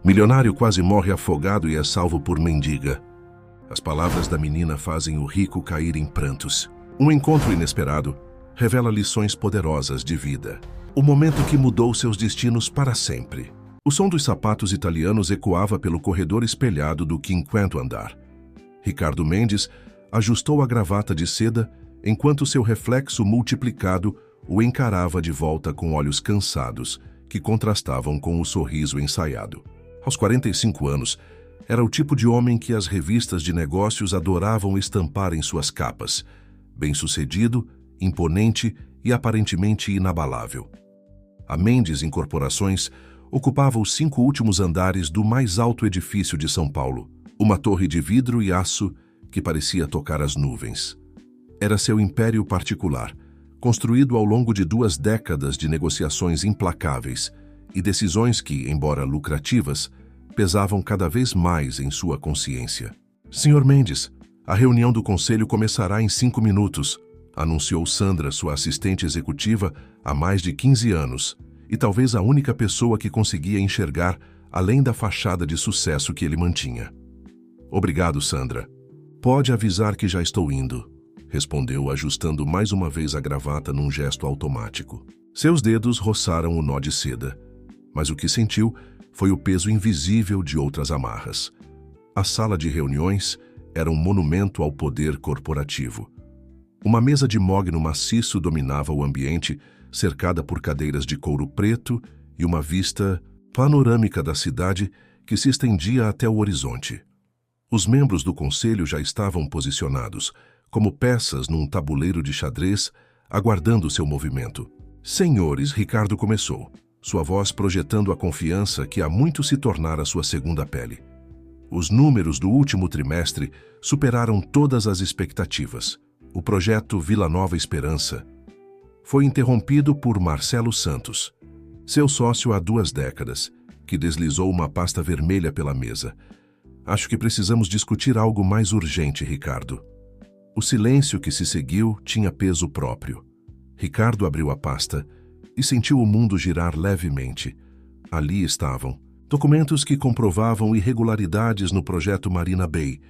Milionário quase morre afogado e é salvo por mendiga. As palavras da menina fazem o rico cair em prantos. Um encontro inesperado revela lições poderosas de vida. O momento que mudou seus destinos para sempre. O som dos sapatos italianos ecoava pelo corredor espelhado do 50º andar. Ricardo Mendes ajustou a gravata de seda enquanto seu reflexo multiplicado o encarava de volta com olhos cansados que contrastavam com o sorriso ensaiado. Aos 45 anos, era o tipo de homem que as revistas de negócios adoravam estampar em suas capas. Bem-sucedido, imponente e aparentemente inabalável. A Mendes Incorporações ocupava os 5 últimos andares do mais alto edifício de São Paulo, uma torre de vidro e aço que parecia tocar as nuvens. Era seu império particular, construído ao longo de 2 décadas de negociações implacáveis e decisões que, embora lucrativas, pesavam cada vez mais em sua consciência. Senhor Mendes, a reunião do conselho começará em 5 minutos, anunciou Sandra, sua assistente executiva há mais de 15 anos, e talvez a única pessoa que conseguia enxergar além da fachada de sucesso que ele mantinha. Obrigado, Sandra. Pode avisar que já estou indo, respondeu, ajustando mais uma vez a gravata num gesto automático. Seus dedos roçaram o nó de seda, mas o que sentiu foi o peso invisível de outras amarras. A sala de reuniões era um monumento ao poder corporativo. Uma mesa de mogno maciço dominava o ambiente, cercada por cadeiras de couro preto e uma vista panorâmica da cidade que se estendia até o horizonte. Os membros do conselho já estavam posicionados, como peças num tabuleiro de xadrez, aguardando seu movimento. Senhores, Ricardo começou, sua voz projetando a confiança que há muito se tornara sua segunda pele. Os números do último trimestre superaram todas as expectativas. O projeto Vila Nova Esperança foi interrompido por Marcelo Santos, seu sócio há 2 décadas, que deslizou uma pasta vermelha pela mesa. Acho que precisamos discutir algo mais urgente, Ricardo. O silêncio que se seguiu tinha peso próprio. Ricardo abriu a pasta e sentiu o mundo girar levemente. Ali estavam documentos que comprovavam irregularidades no projeto Marina Bay,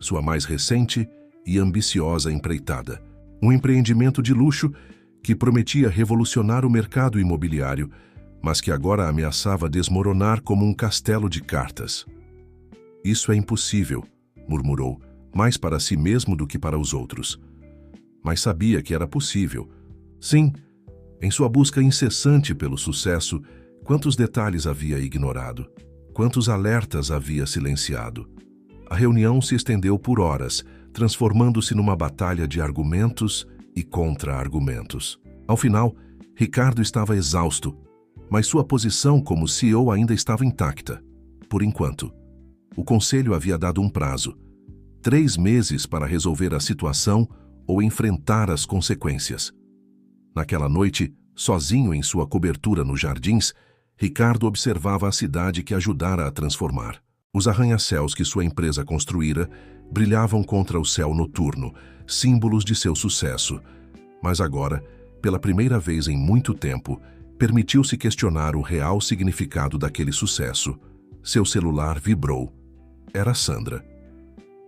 sua mais recente e ambiciosa empreitada. Um empreendimento de luxo que prometia revolucionar o mercado imobiliário, mas que agora ameaçava desmoronar como um castelo de cartas. Isso é impossível, murmurou, mais para si mesmo do que para os outros. Mas sabia que era possível. Sim, em sua busca incessante pelo sucesso, quantos detalhes havia ignorado, quantos alertas havia silenciado. A reunião se estendeu por horas, transformando-se numa batalha de argumentos e contra-argumentos. Ao final, Ricardo estava exausto, mas sua posição como CEO ainda estava intacta. Por enquanto, o conselho havia dado um prazo: 3 meses para resolver a situação ou enfrentar as consequências. Naquela noite, sozinho em sua cobertura nos jardins, Ricardo observava a cidade que ajudara a transformar. Os arranha-céus que sua empresa construíra brilhavam contra o céu noturno, símbolos de seu sucesso. Mas agora, pela primeira vez em muito tempo, permitiu-se questionar o real significado daquele sucesso. Seu celular vibrou. Era Sandra.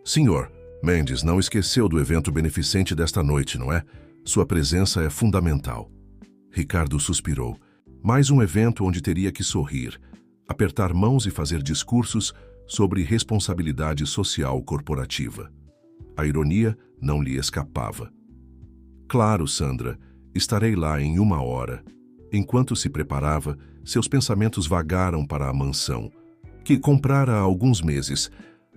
Senhor, Mendes não esqueceu do evento beneficente desta noite, não é? Sua presença é fundamental. Ricardo suspirou. Mais um evento onde teria que sorrir, apertar mãos e fazer discursos sobre responsabilidade social corporativa. A ironia não lhe escapava. Claro, Sandra, estarei lá em 1 hora. Enquanto se preparava, seus pensamentos vagaram para a mansão, que comprara há alguns meses,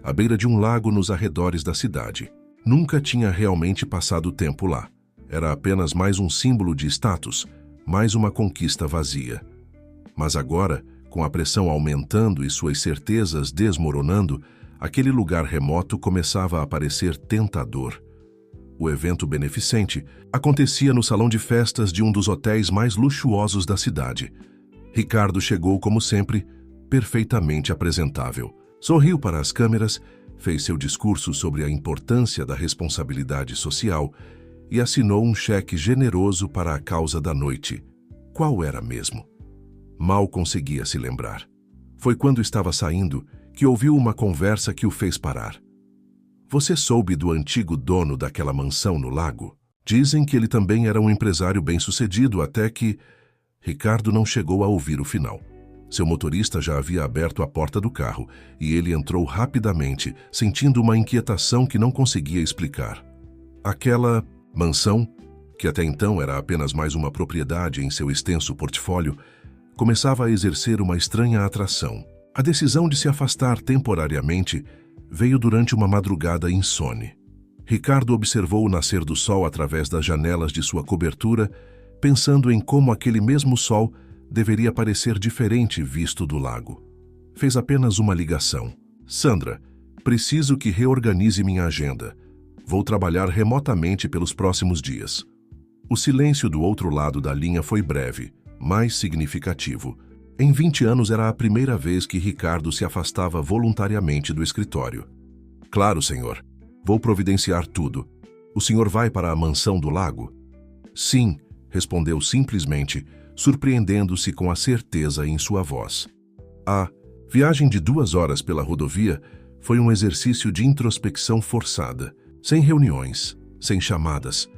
à beira de um lago nos arredores da cidade. Nunca tinha realmente passado tempo lá. Era apenas mais um símbolo de status, mais uma conquista vazia. Mas agora, com a pressão aumentando e suas certezas desmoronando, aquele lugar remoto começava a parecer tentador. O evento beneficente acontecia no salão de festas de um dos hotéis mais luxuosos da cidade. Ricardo chegou, como sempre, perfeitamente apresentável. Sorriu para as câmeras, fez seu discurso sobre a importância da responsabilidade social e assinou um cheque generoso para a causa da noite. Qual era mesmo? Mal conseguia se lembrar. Foi quando estava saindo que ouviu uma conversa que o fez parar. Você soube do antigo dono daquela mansão no lago? Dizem que ele também era um empresário bem-sucedido até que... Ricardo não chegou a ouvir o final. Seu motorista já havia aberto a porta do carro e ele entrou rapidamente, sentindo uma inquietação que não conseguia explicar. Aquela mansão, que até então era apenas mais uma propriedade em seu extenso portfólio, começava a exercer uma estranha atração. A decisão de se afastar temporariamente veio durante uma madrugada insone. Ricardo observou o nascer do sol através das janelas de sua cobertura, pensando em como aquele mesmo sol deveria parecer diferente visto do lago. Fez apenas uma ligação. Sandra, preciso que reorganize minha agenda. Vou trabalhar remotamente pelos próximos dias. O silêncio do outro lado da linha foi breve, mas significativo. Em 20 anos era a primeira vez que Ricardo se afastava voluntariamente do escritório. Claro, senhor. Vou providenciar tudo. O senhor vai para a mansão do lago? Sim, respondeu simplesmente, surpreendendo-se com a certeza em sua voz. A viagem de 2 horas pela rodovia foi um exercício de introspecção forçada, sem reuniões, sem chamadas,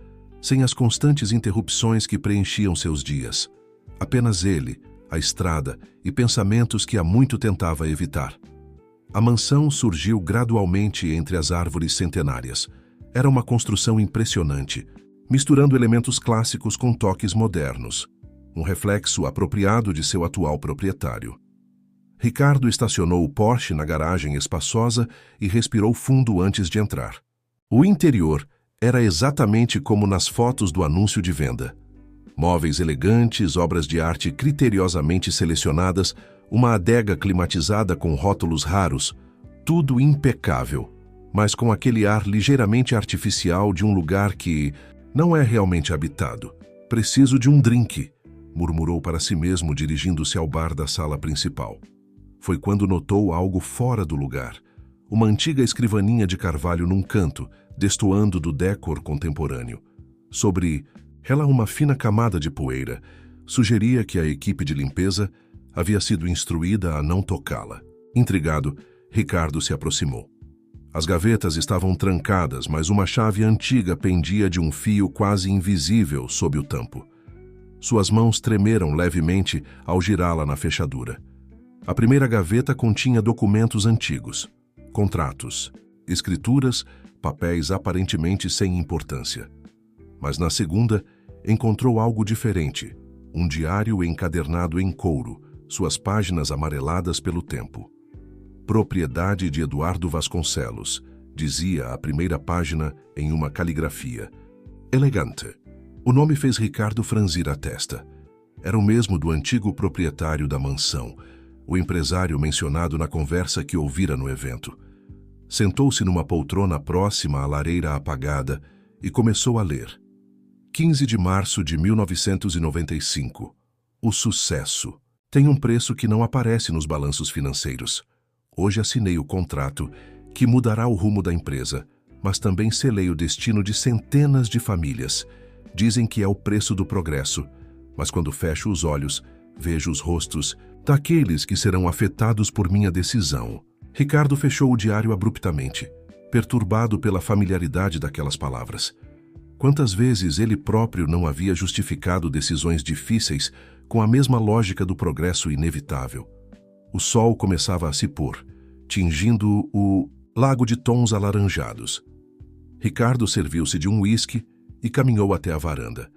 sem as constantes interrupções que preenchiam seus dias. Apenas ele, a estrada e pensamentos que há muito tentava evitar. A mansão surgiu gradualmente entre as árvores centenárias. Era uma construção impressionante, misturando elementos clássicos com toques modernos, um reflexo apropriado de seu atual proprietário. Ricardo estacionou o Porsche na garagem espaçosa e respirou fundo antes de entrar. O interior era exatamente como nas fotos do anúncio de venda. Móveis elegantes, obras de arte criteriosamente selecionadas, uma adega climatizada com rótulos raros, tudo impecável, mas com aquele ar ligeiramente artificial de um lugar que não é realmente habitado. Preciso de um drink, murmurou para si mesmo dirigindo-se ao bar da sala principal. Foi quando notou algo fora do lugar. Uma antiga escrivaninha de carvalho num canto, destoando do décor contemporâneo. Sobre ela uma fina camada de poeira, sugeria que a equipe de limpeza havia sido instruída a não tocá-la. Intrigado, Ricardo se aproximou. As gavetas estavam trancadas, mas uma chave antiga pendia de um fio quase invisível sob o tampo. Suas mãos tremeram levemente ao girá-la na fechadura. A primeira gaveta continha documentos antigos, contratos, escrituras, papéis aparentemente sem importância. Mas na segunda, encontrou algo diferente, um diário encadernado em couro, suas páginas amareladas pelo tempo. Propriedade de Eduardo Vasconcelos, dizia a primeira página em uma caligrafia. Elegante. O nome fez Ricardo franzir a testa. Era o mesmo do antigo proprietário da mansão, o empresário mencionado na conversa que ouvira no evento. Sentou-se numa poltrona próxima à lareira apagada e começou a ler. 15 de março de 1995. O sucesso. Tem um preço que não aparece nos balanços financeiros. Hoje assinei o contrato que mudará o rumo da empresa, mas também selei o destino de centenas de famílias. Dizem que é o preço do progresso, mas quando fecho os olhos, vejo os rostos daqueles que serão afetados por minha decisão. Ricardo fechou o diário abruptamente, perturbado pela familiaridade daquelas palavras. Quantas vezes ele próprio não havia justificado decisões difíceis com a mesma lógica do progresso inevitável. O sol começava a se pôr, tingindo o lago de tons alaranjados. Ricardo serviu-se de um uísque e caminhou até a varanda.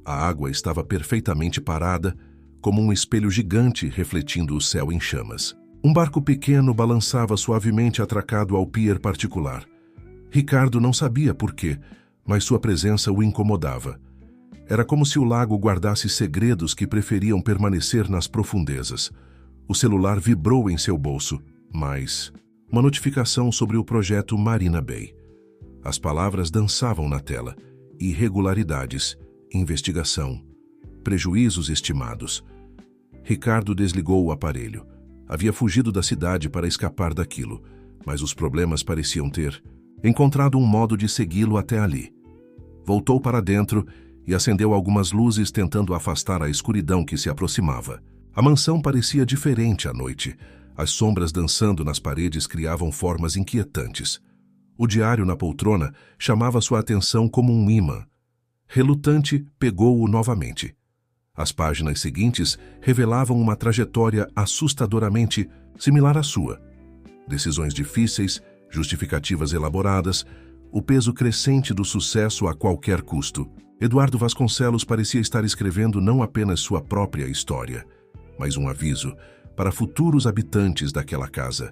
A água estava perfeitamente parada, como um espelho gigante refletindo o céu em chamas. Um barco pequeno balançava suavemente atracado ao pier particular. Ricardo não sabia por quê, mas sua presença o incomodava. Era como se o lago guardasse segredos que preferiam permanecer nas profundezas. O celular vibrou em seu bolso, mas uma notificação sobre o projeto Marina Bay. As palavras dançavam na tela. Irregularidades, investigação, prejuízos estimados. Ricardo desligou o aparelho. Havia fugido da cidade para escapar daquilo, mas os problemas pareciam ter encontrado um modo de segui-lo até ali. Voltou para dentro e acendeu algumas luzes tentando afastar a escuridão que se aproximava. A mansão parecia diferente à noite. As sombras dançando nas paredes criavam formas inquietantes. O diário na poltrona chamava sua atenção como um imã. Relutante, pegou-o novamente. As páginas seguintes revelavam uma trajetória assustadoramente similar à sua. Decisões difíceis, justificativas elaboradas, o peso crescente do sucesso a qualquer custo. Eduardo Vasconcelos parecia estar escrevendo não apenas sua própria história, mas um aviso para futuros habitantes daquela casa.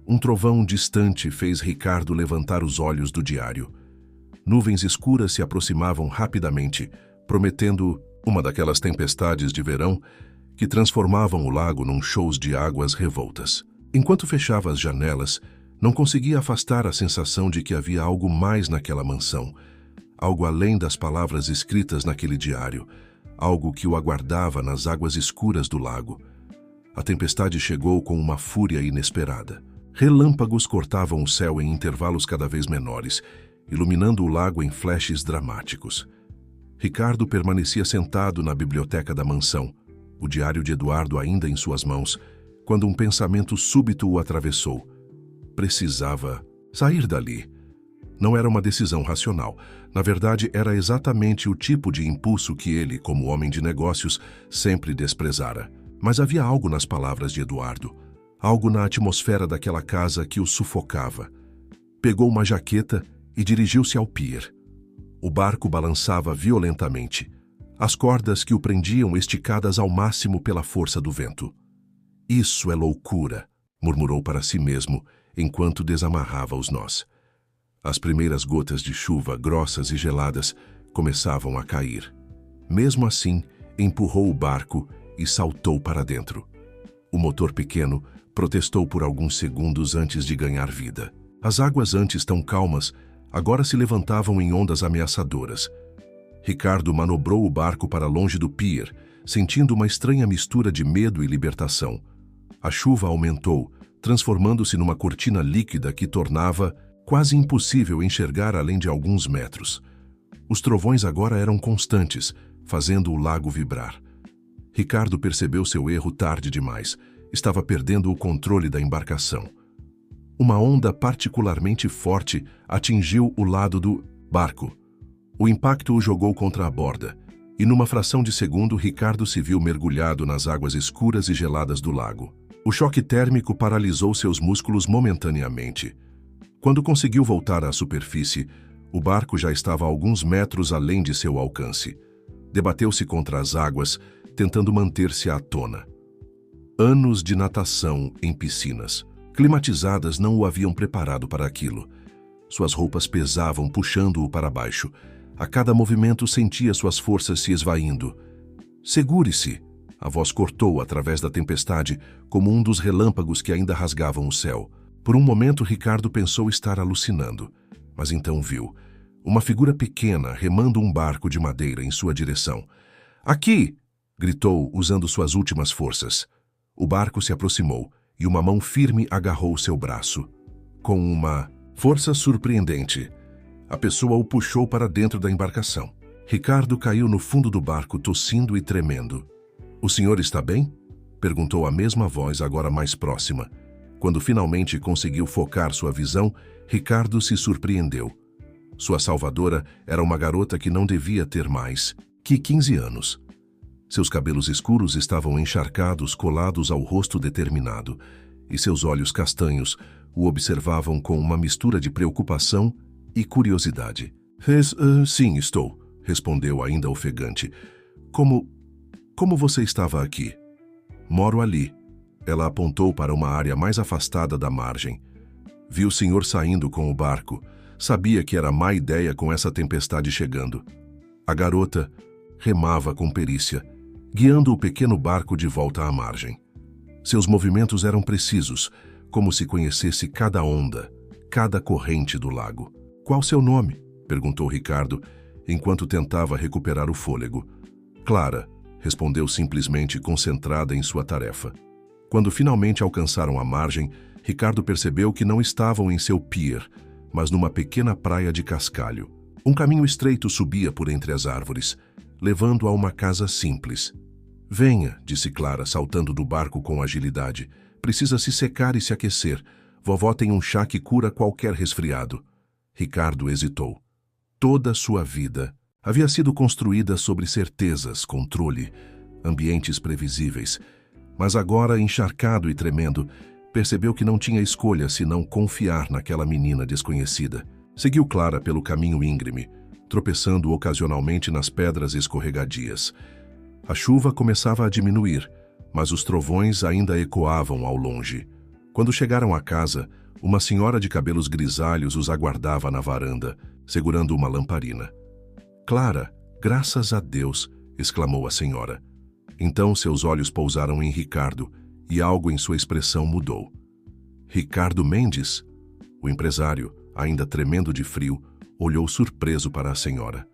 Um trovão distante fez Ricardo levantar os olhos do diário. Nuvens escuras se aproximavam rapidamente, prometendo uma daquelas tempestades de verão que transformavam o lago num show de águas revoltas. Enquanto fechava as janelas, não conseguia afastar a sensação de que havia algo mais naquela mansão, algo além das palavras escritas naquele diário, algo que o aguardava nas águas escuras do lago. A tempestade chegou com uma fúria inesperada. Relâmpagos cortavam o céu em intervalos cada vez menores, iluminando o lago em flashes dramáticos. Ricardo permanecia sentado na biblioteca da mansão, o diário de Eduardo ainda em suas mãos, quando um pensamento súbito o atravessou. Precisava sair dali. Não era uma decisão racional. Na verdade, era exatamente o tipo de impulso que ele, como homem de negócios, sempre desprezara. Mas havia algo nas palavras de Eduardo, algo na atmosfera daquela casa que o sufocava. Pegou uma jaqueta e dirigiu-se ao pier. O barco balançava violentamente, as cordas que o prendiam esticadas ao máximo pela força do vento. "Isso é loucura", murmurou para si mesmo, enquanto desamarrava os nós. As primeiras gotas de chuva, grossas e geladas, começavam a cair. Mesmo assim, empurrou o barco e saltou para dentro. O motor pequeno protestou por alguns segundos antes de ganhar vida. As águas antes tão calmas agora se levantavam em ondas ameaçadoras. Ricardo manobrou o barco para longe do pier, sentindo uma estranha mistura de medo e libertação. A chuva aumentou, transformando-se numa cortina líquida que tornava quase impossível enxergar além de alguns metros. Os trovões agora eram constantes, fazendo o lago vibrar. Ricardo percebeu seu erro tarde demais. Estava perdendo o controle da embarcação. Uma onda particularmente forte atingiu o lado do barco. O impacto o jogou contra a borda, e numa fração de segundo Ricardo se viu mergulhado nas águas escuras e geladas do lago. O choque térmico paralisou seus músculos momentaneamente. Quando conseguiu voltar à superfície, o barco já estava a alguns metros além de seu alcance. Debateu-se contra as águas, tentando manter-se à tona. Anos de natação em piscinas climatizadas não o haviam preparado para aquilo. Suas roupas pesavam, puxando-o para baixo. A cada movimento sentia suas forças se esvaindo. "Segure-se!" A voz cortou através da tempestade, como um dos relâmpagos que ainda rasgavam o céu. Por um momento, Ricardo pensou estar alucinando, mas então viu uma figura pequena remando um barco de madeira em sua direção. "Aqui!" gritou, usando suas últimas forças. O barco se aproximou e uma mão firme agarrou seu braço. Com uma força surpreendente, a pessoa o puxou para dentro da embarcação. Ricardo caiu no fundo do barco, tossindo e tremendo. "O senhor está bem?" perguntou a mesma voz, agora mais próxima. Quando finalmente conseguiu focar sua visão, Ricardo se surpreendeu. Sua salvadora era uma garota que não devia ter mais que 15 anos. Seus cabelos escuros estavam encharcados, colados ao rosto determinado, e seus olhos castanhos o observavam com uma mistura de preocupação e curiosidade. Sim, estou", respondeu ainda ofegante. Como você estava aqui?" "Moro ali." Ela apontou para uma área mais afastada da margem. "Vi o senhor saindo com o barco. Sabia que era má ideia com essa tempestade chegando." A garota remava com perícia, guiando o pequeno barco de volta à margem. Seus movimentos eram precisos, como se conhecesse cada onda, cada corrente do lago. "Qual seu nome?" perguntou Ricardo, enquanto tentava recuperar o fôlego. "Clara", respondeu simplesmente, concentrada em sua tarefa. Quando finalmente alcançaram a margem, Ricardo percebeu que não estavam em seu pier, mas numa pequena praia de cascalho. Um caminho estreito subia por entre as árvores, levando a uma casa simples. Venha, disse Clara, saltando do barco com agilidade. Precisa se secar e se aquecer. Vovó tem um chá que cura qualquer resfriado. Ricardo hesitou. Toda a sua vida havia sido construída sobre certezas, controle, ambientes previsíveis. Mas agora, encharcado e tremendo, percebeu que não tinha escolha senão confiar naquela menina desconhecida. Seguiu Clara pelo caminho íngreme, tropeçando ocasionalmente nas pedras escorregadias. A chuva começava a diminuir, mas os trovões ainda ecoavam ao longe. Quando chegaram à casa, uma senhora de cabelos grisalhos os aguardava na varanda, segurando uma lamparina. "Clara, graças a Deus!" exclamou a senhora. Então seus olhos pousaram em Ricardo e algo em sua expressão mudou. Ricardo Mendes? O empresário, ainda tremendo de frio, olhou surpreso para a senhora.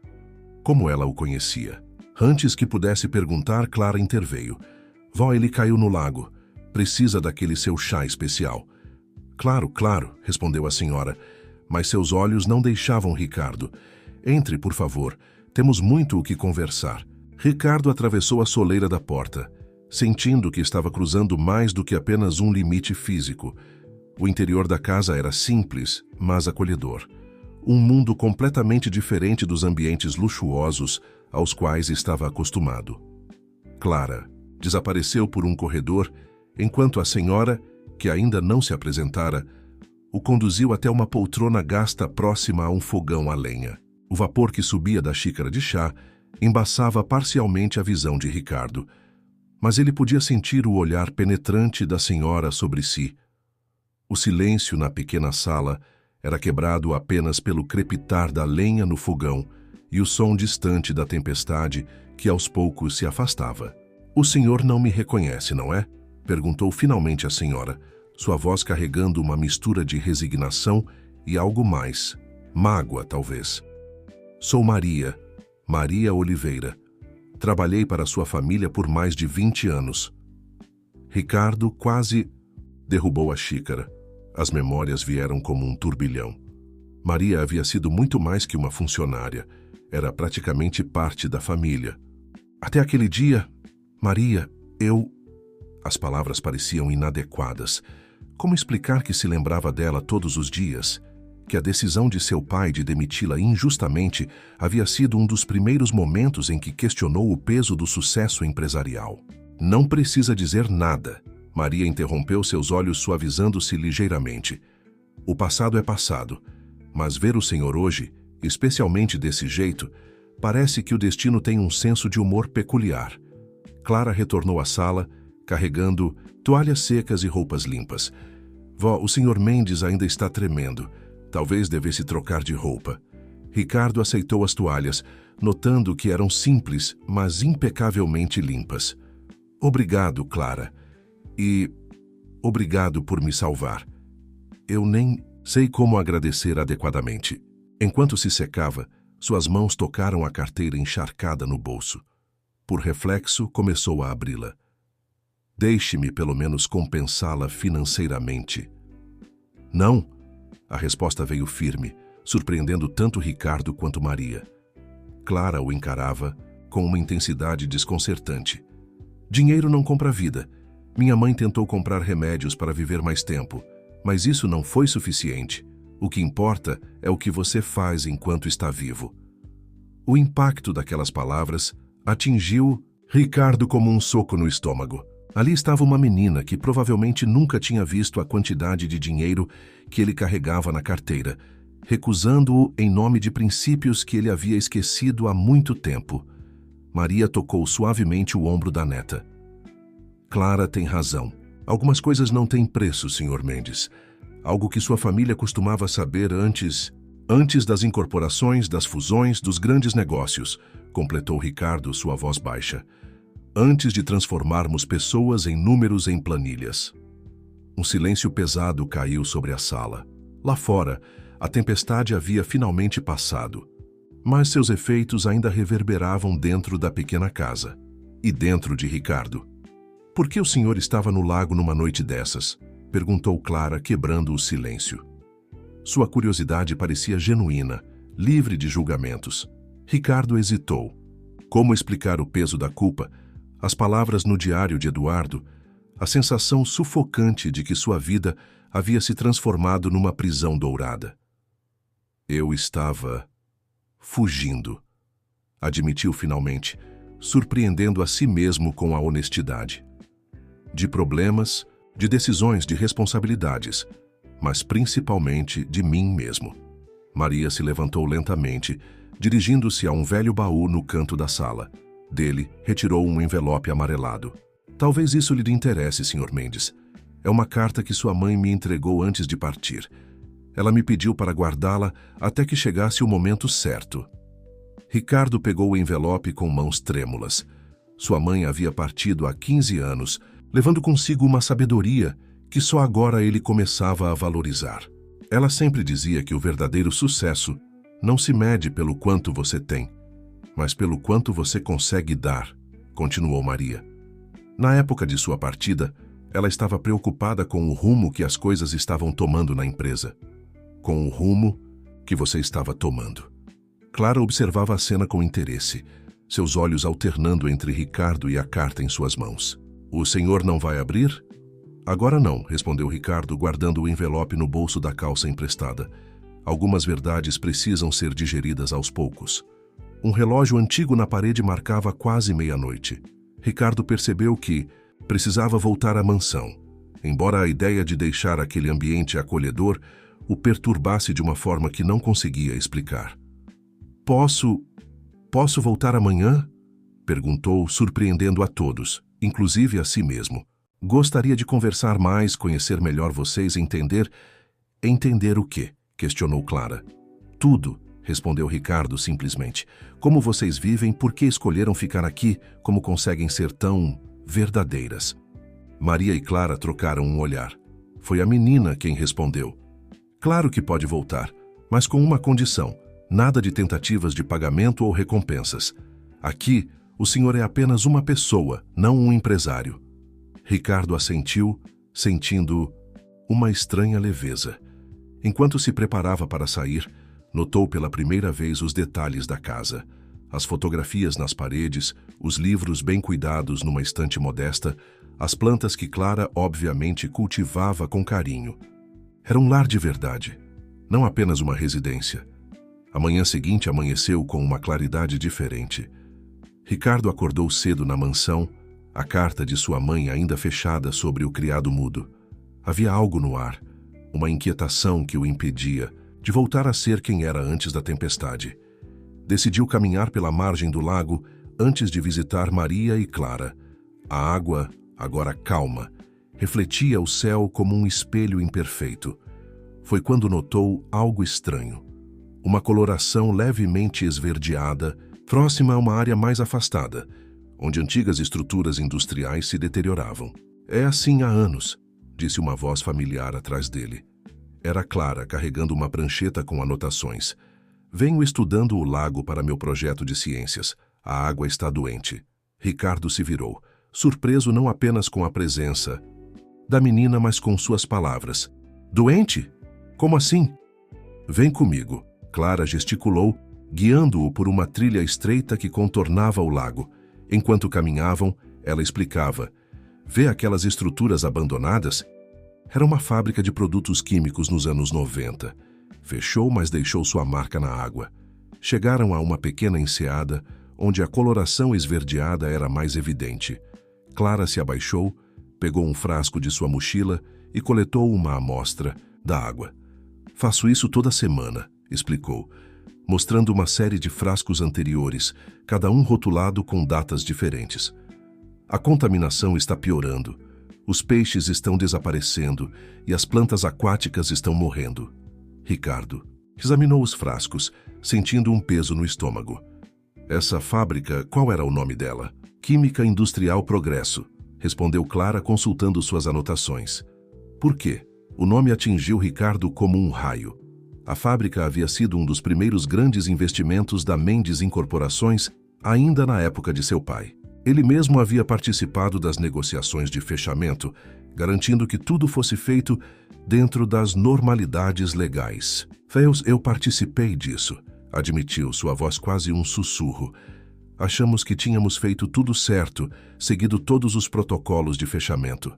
Como ela o conhecia? Antes que pudesse perguntar, Clara interveio. "Vó, ele caiu no lago. Precisa daquele seu chá especial." "Claro, claro", respondeu a senhora, mas seus olhos não deixavam Ricardo. "Entre, por favor. Temos muito o que conversar." Ricardo atravessou a soleira da porta, sentindo que estava cruzando mais do que apenas um limite físico. O interior da casa era simples, mas acolhedor. Um mundo completamente diferente dos ambientes luxuosos aos quais estava acostumado. Clara desapareceu por um corredor, enquanto a senhora, que ainda não se apresentara, o conduziu até uma poltrona gasta próxima a um fogão a lenha. O vapor que subia da xícara de chá embaçava parcialmente a visão de Ricardo, mas ele podia sentir o olhar penetrante da senhora sobre si. O silêncio na pequena sala era quebrado apenas pelo crepitar da lenha no fogão e o som distante da tempestade que aos poucos se afastava. "O senhor não me reconhece, não é?" perguntou finalmente a senhora, sua voz carregando uma mistura de resignação e algo mais, mágoa talvez. "Sou Maria Oliveira. Trabalhei para sua família por mais de 20 anos. Ricardo quase derrubou a xícara. As memórias vieram como um turbilhão. Maria havia sido muito mais que uma funcionária. Era praticamente parte da família. Até aquele dia, Maria, eu... As palavras pareciam inadequadas. Como explicar que se lembrava dela todos os dias? Que a decisão de seu pai de demiti-la injustamente havia sido um dos primeiros momentos em que questionou o peso do sucesso empresarial. "Não precisa dizer nada." Maria interrompeu, seus olhos suavizando-se ligeiramente. "O passado é passado, mas ver o senhor hoje, especialmente desse jeito, parece que o destino tem um senso de humor peculiar." Clara retornou à sala, carregando toalhas secas e roupas limpas. "Vó, o senhor Mendes ainda está tremendo. Talvez devesse trocar de roupa." Ricardo aceitou as toalhas, notando que eram simples, mas impecavelmente limpas. "Obrigado, Clara. E obrigado por me salvar. Eu nem sei como agradecer adequadamente." Enquanto se secava, suas mãos tocaram a carteira encharcada no bolso. Por reflexo, começou a abri-la. "Deixe-me pelo menos compensá-la financeiramente." "Não." A resposta veio firme, surpreendendo tanto Ricardo quanto Maria. Clara o encarava com uma intensidade desconcertante. "Dinheiro não compra vida. Minha mãe tentou comprar remédios para viver mais tempo, mas isso não foi suficiente. O que importa é o que você faz enquanto está vivo." O impacto daquelas palavras atingiu Ricardo como um soco no estômago. Ali estava uma menina que provavelmente nunca tinha visto a quantidade de dinheiro que ele carregava na carteira, recusando-o em nome de princípios que ele havia esquecido há muito tempo. Maria tocou suavemente o ombro da neta. "Clara tem razão. Algumas coisas não têm preço, Sr. Mendes. Algo que sua família costumava saber antes das incorporações, das fusões, dos grandes negócios", completou Ricardo, sua voz baixa. "Antes de transformarmos pessoas em números em planilhas." Um silêncio pesado caiu sobre a sala. Lá fora, a tempestade havia finalmente passado, mas seus efeitos ainda reverberavam dentro da pequena casa e dentro de Ricardo. "Por que o senhor estava no lago numa noite dessas?" perguntou Clara, quebrando o silêncio. Sua curiosidade parecia genuína, livre de julgamentos. Ricardo hesitou. Como explicar o peso da culpa, As palavras no diário de Eduardo, a sensação sufocante de que sua vida havia se transformado numa prisão dourada. Eu estava fugindo, admitiu finalmente, surpreendendo a si mesmo com a honestidade. De problemas, de decisões, de responsabilidades, mas principalmente de mim mesmo. Maria se levantou lentamente, dirigindo-se a um velho baú no canto da sala. Dele, retirou um envelope amarelado. Talvez isso lhe interesse, Sr. Mendes. É uma carta que sua mãe me entregou antes de partir. Ela me pediu para guardá-la até que chegasse o momento certo. Ricardo pegou o envelope com mãos trêmulas. Sua mãe havia partido há 15 anos, levando consigo uma sabedoria que só agora ele começava a valorizar. Ela sempre dizia que o verdadeiro sucesso não se mede pelo quanto você tem, mas pelo quanto você consegue dar, continuou Maria. Na época de sua partida, ela estava preocupada com o rumo que as coisas estavam tomando na empresa. Com o rumo que você estava tomando. Clara observava a cena com interesse, seus olhos alternando entre Ricardo e a carta em suas mãos. O senhor não vai abrir? Agora não, respondeu Ricardo, guardando o envelope no bolso da calça emprestada. Algumas verdades precisam ser digeridas aos poucos. Um relógio antigo na parede marcava quase meia-noite. Ricardo percebeu que precisava voltar à mansão, embora a ideia de deixar aquele ambiente acolhedor o perturbasse de uma forma que não conseguia explicar. Posso voltar amanhã? Perguntou, surpreendendo a todos, inclusive a si mesmo. Gostaria de conversar mais, conhecer melhor vocês, entender... Entender o quê? Questionou Clara. Tudo, respondeu Ricardo simplesmente. Como vocês vivem, por que escolheram ficar aqui, como conseguem ser tão verdadeiras? Maria e Clara trocaram um olhar. Foi a menina quem respondeu. Claro que pode voltar, mas com uma condição. Nada de tentativas de pagamento ou recompensas. Aqui, o senhor é apenas uma pessoa, não um empresário. Ricardo assentiu, sentindo uma estranha leveza. Enquanto se preparava para sair, notou pela primeira vez os detalhes da casa. As fotografias nas paredes, os livros bem cuidados numa estante modesta, as plantas que Clara obviamente cultivava com carinho. Era um lar de verdade, não apenas uma residência. A manhã seguinte amanheceu com uma claridade diferente. Ricardo acordou cedo na mansão, a carta de sua mãe ainda fechada sobre o criado mudo. Havia algo no ar, uma inquietação que o impedia de voltar a ser quem era antes da tempestade. Decidiu caminhar pela margem do lago antes de visitar Maria e Clara. A água, agora calma, refletia o céu como um espelho imperfeito. Foi quando notou algo estranho. Uma coloração levemente esverdeada, próxima a uma área mais afastada, onde antigas estruturas industriais se deterioravam. É assim há anos, disse uma voz familiar atrás dele. Era Clara, carregando uma prancheta com anotações. Venho estudando o lago para meu projeto de ciências. A água está doente. Ricardo se virou, surpreso não apenas com a presença da menina, mas com suas palavras. Doente? Como assim? Vem comigo. Clara gesticulou, guiando-o por uma trilha estreita que contornava o lago. Enquanto caminhavam, ela explicava. Vê aquelas estruturas abandonadas? Era uma fábrica de produtos químicos nos anos 90. Fechou, mas deixou sua marca na água. Chegaram a uma pequena enseada, onde a coloração esverdeada era mais evidente. Clara se abaixou, pegou um frasco de sua mochila e coletou uma amostra da água. Faço isso toda semana, explicou, mostrando uma série de frascos anteriores, cada um rotulado com datas diferentes. A contaminação está piorando. Os peixes estão desaparecendo e as plantas aquáticas estão morrendo. Ricardo examinou os frascos, sentindo um peso no estômago. Essa fábrica, qual era o nome dela? Química Industrial Progresso, respondeu Clara consultando suas anotações. Por quê? O nome atingiu Ricardo como um raio. A fábrica havia sido um dos primeiros grandes investimentos da Mendes Incorporações, ainda na época de seu pai. Ele mesmo havia participado das negociações de fechamento, garantindo que tudo fosse feito dentro das normalidades legais. Eu participei disso, admitiu, sua voz quase um sussurro. Achamos que tínhamos feito tudo certo, seguido todos os protocolos de fechamento.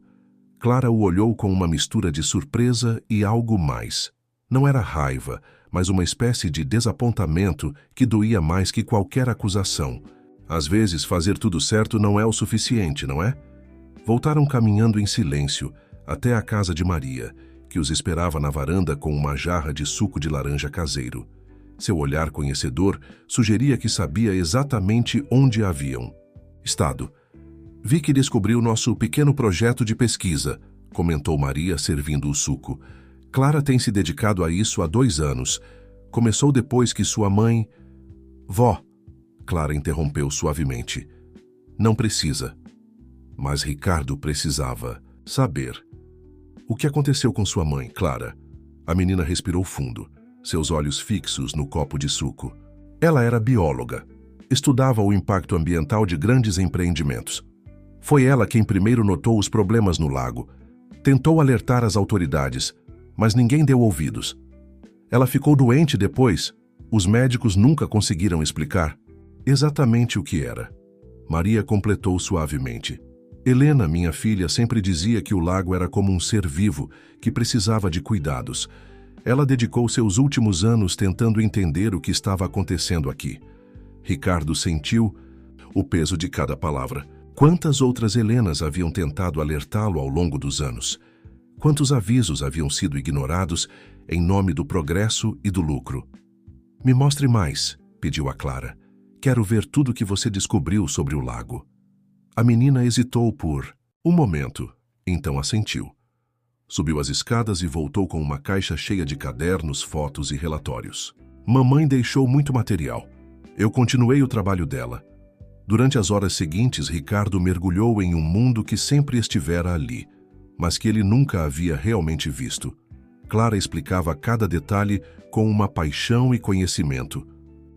Clara o olhou com uma mistura de surpresa e algo mais. Não era raiva, mas uma espécie de desapontamento que doía mais que qualquer acusação. Às vezes, fazer tudo certo não é o suficiente, não é? Voltaram caminhando em silêncio até a casa de Maria, que os esperava na varanda com uma jarra de suco de laranja caseiro. Seu olhar conhecedor sugeria que sabia exatamente onde haviam estado. Vi que descobriu nosso pequeno projeto de pesquisa, comentou Maria, servindo o suco. Clara tem se dedicado a isso há 2 anos. Começou depois que sua mãe... Vó, Clara interrompeu suavemente. Não precisa. Mas Ricardo precisava saber. O que aconteceu com sua mãe, Clara? A menina respirou fundo, seus olhos fixos no copo de suco. Ela era bióloga. Estudava o impacto ambiental de grandes empreendimentos. Foi ela quem primeiro notou os problemas no lago. Tentou alertar as autoridades, mas ninguém deu ouvidos. Ela ficou doente depois. Os médicos nunca conseguiram explicar exatamente o que era. Maria completou suavemente. Helena, minha filha, sempre dizia que o lago era como um ser vivo, que precisava de cuidados. Ela dedicou seus últimos anos tentando entender o que estava acontecendo aqui. Ricardo sentiu o peso de cada palavra. Quantas outras Helenas haviam tentado alertá-lo ao longo dos anos? Quantos avisos haviam sido ignorados em nome do progresso e do lucro? Me mostre mais, pediu a Clara. Quero ver tudo o que você descobriu sobre o lago. A menina hesitou por um momento, então assentiu. Subiu as escadas e voltou com uma caixa cheia de cadernos, fotos e relatórios. Mamãe deixou muito material. Eu continuei o trabalho dela. Durante as horas seguintes, Ricardo mergulhou em um mundo que sempre estivera ali, mas que ele nunca havia realmente visto. Clara explicava cada detalhe com uma paixão e conhecimento,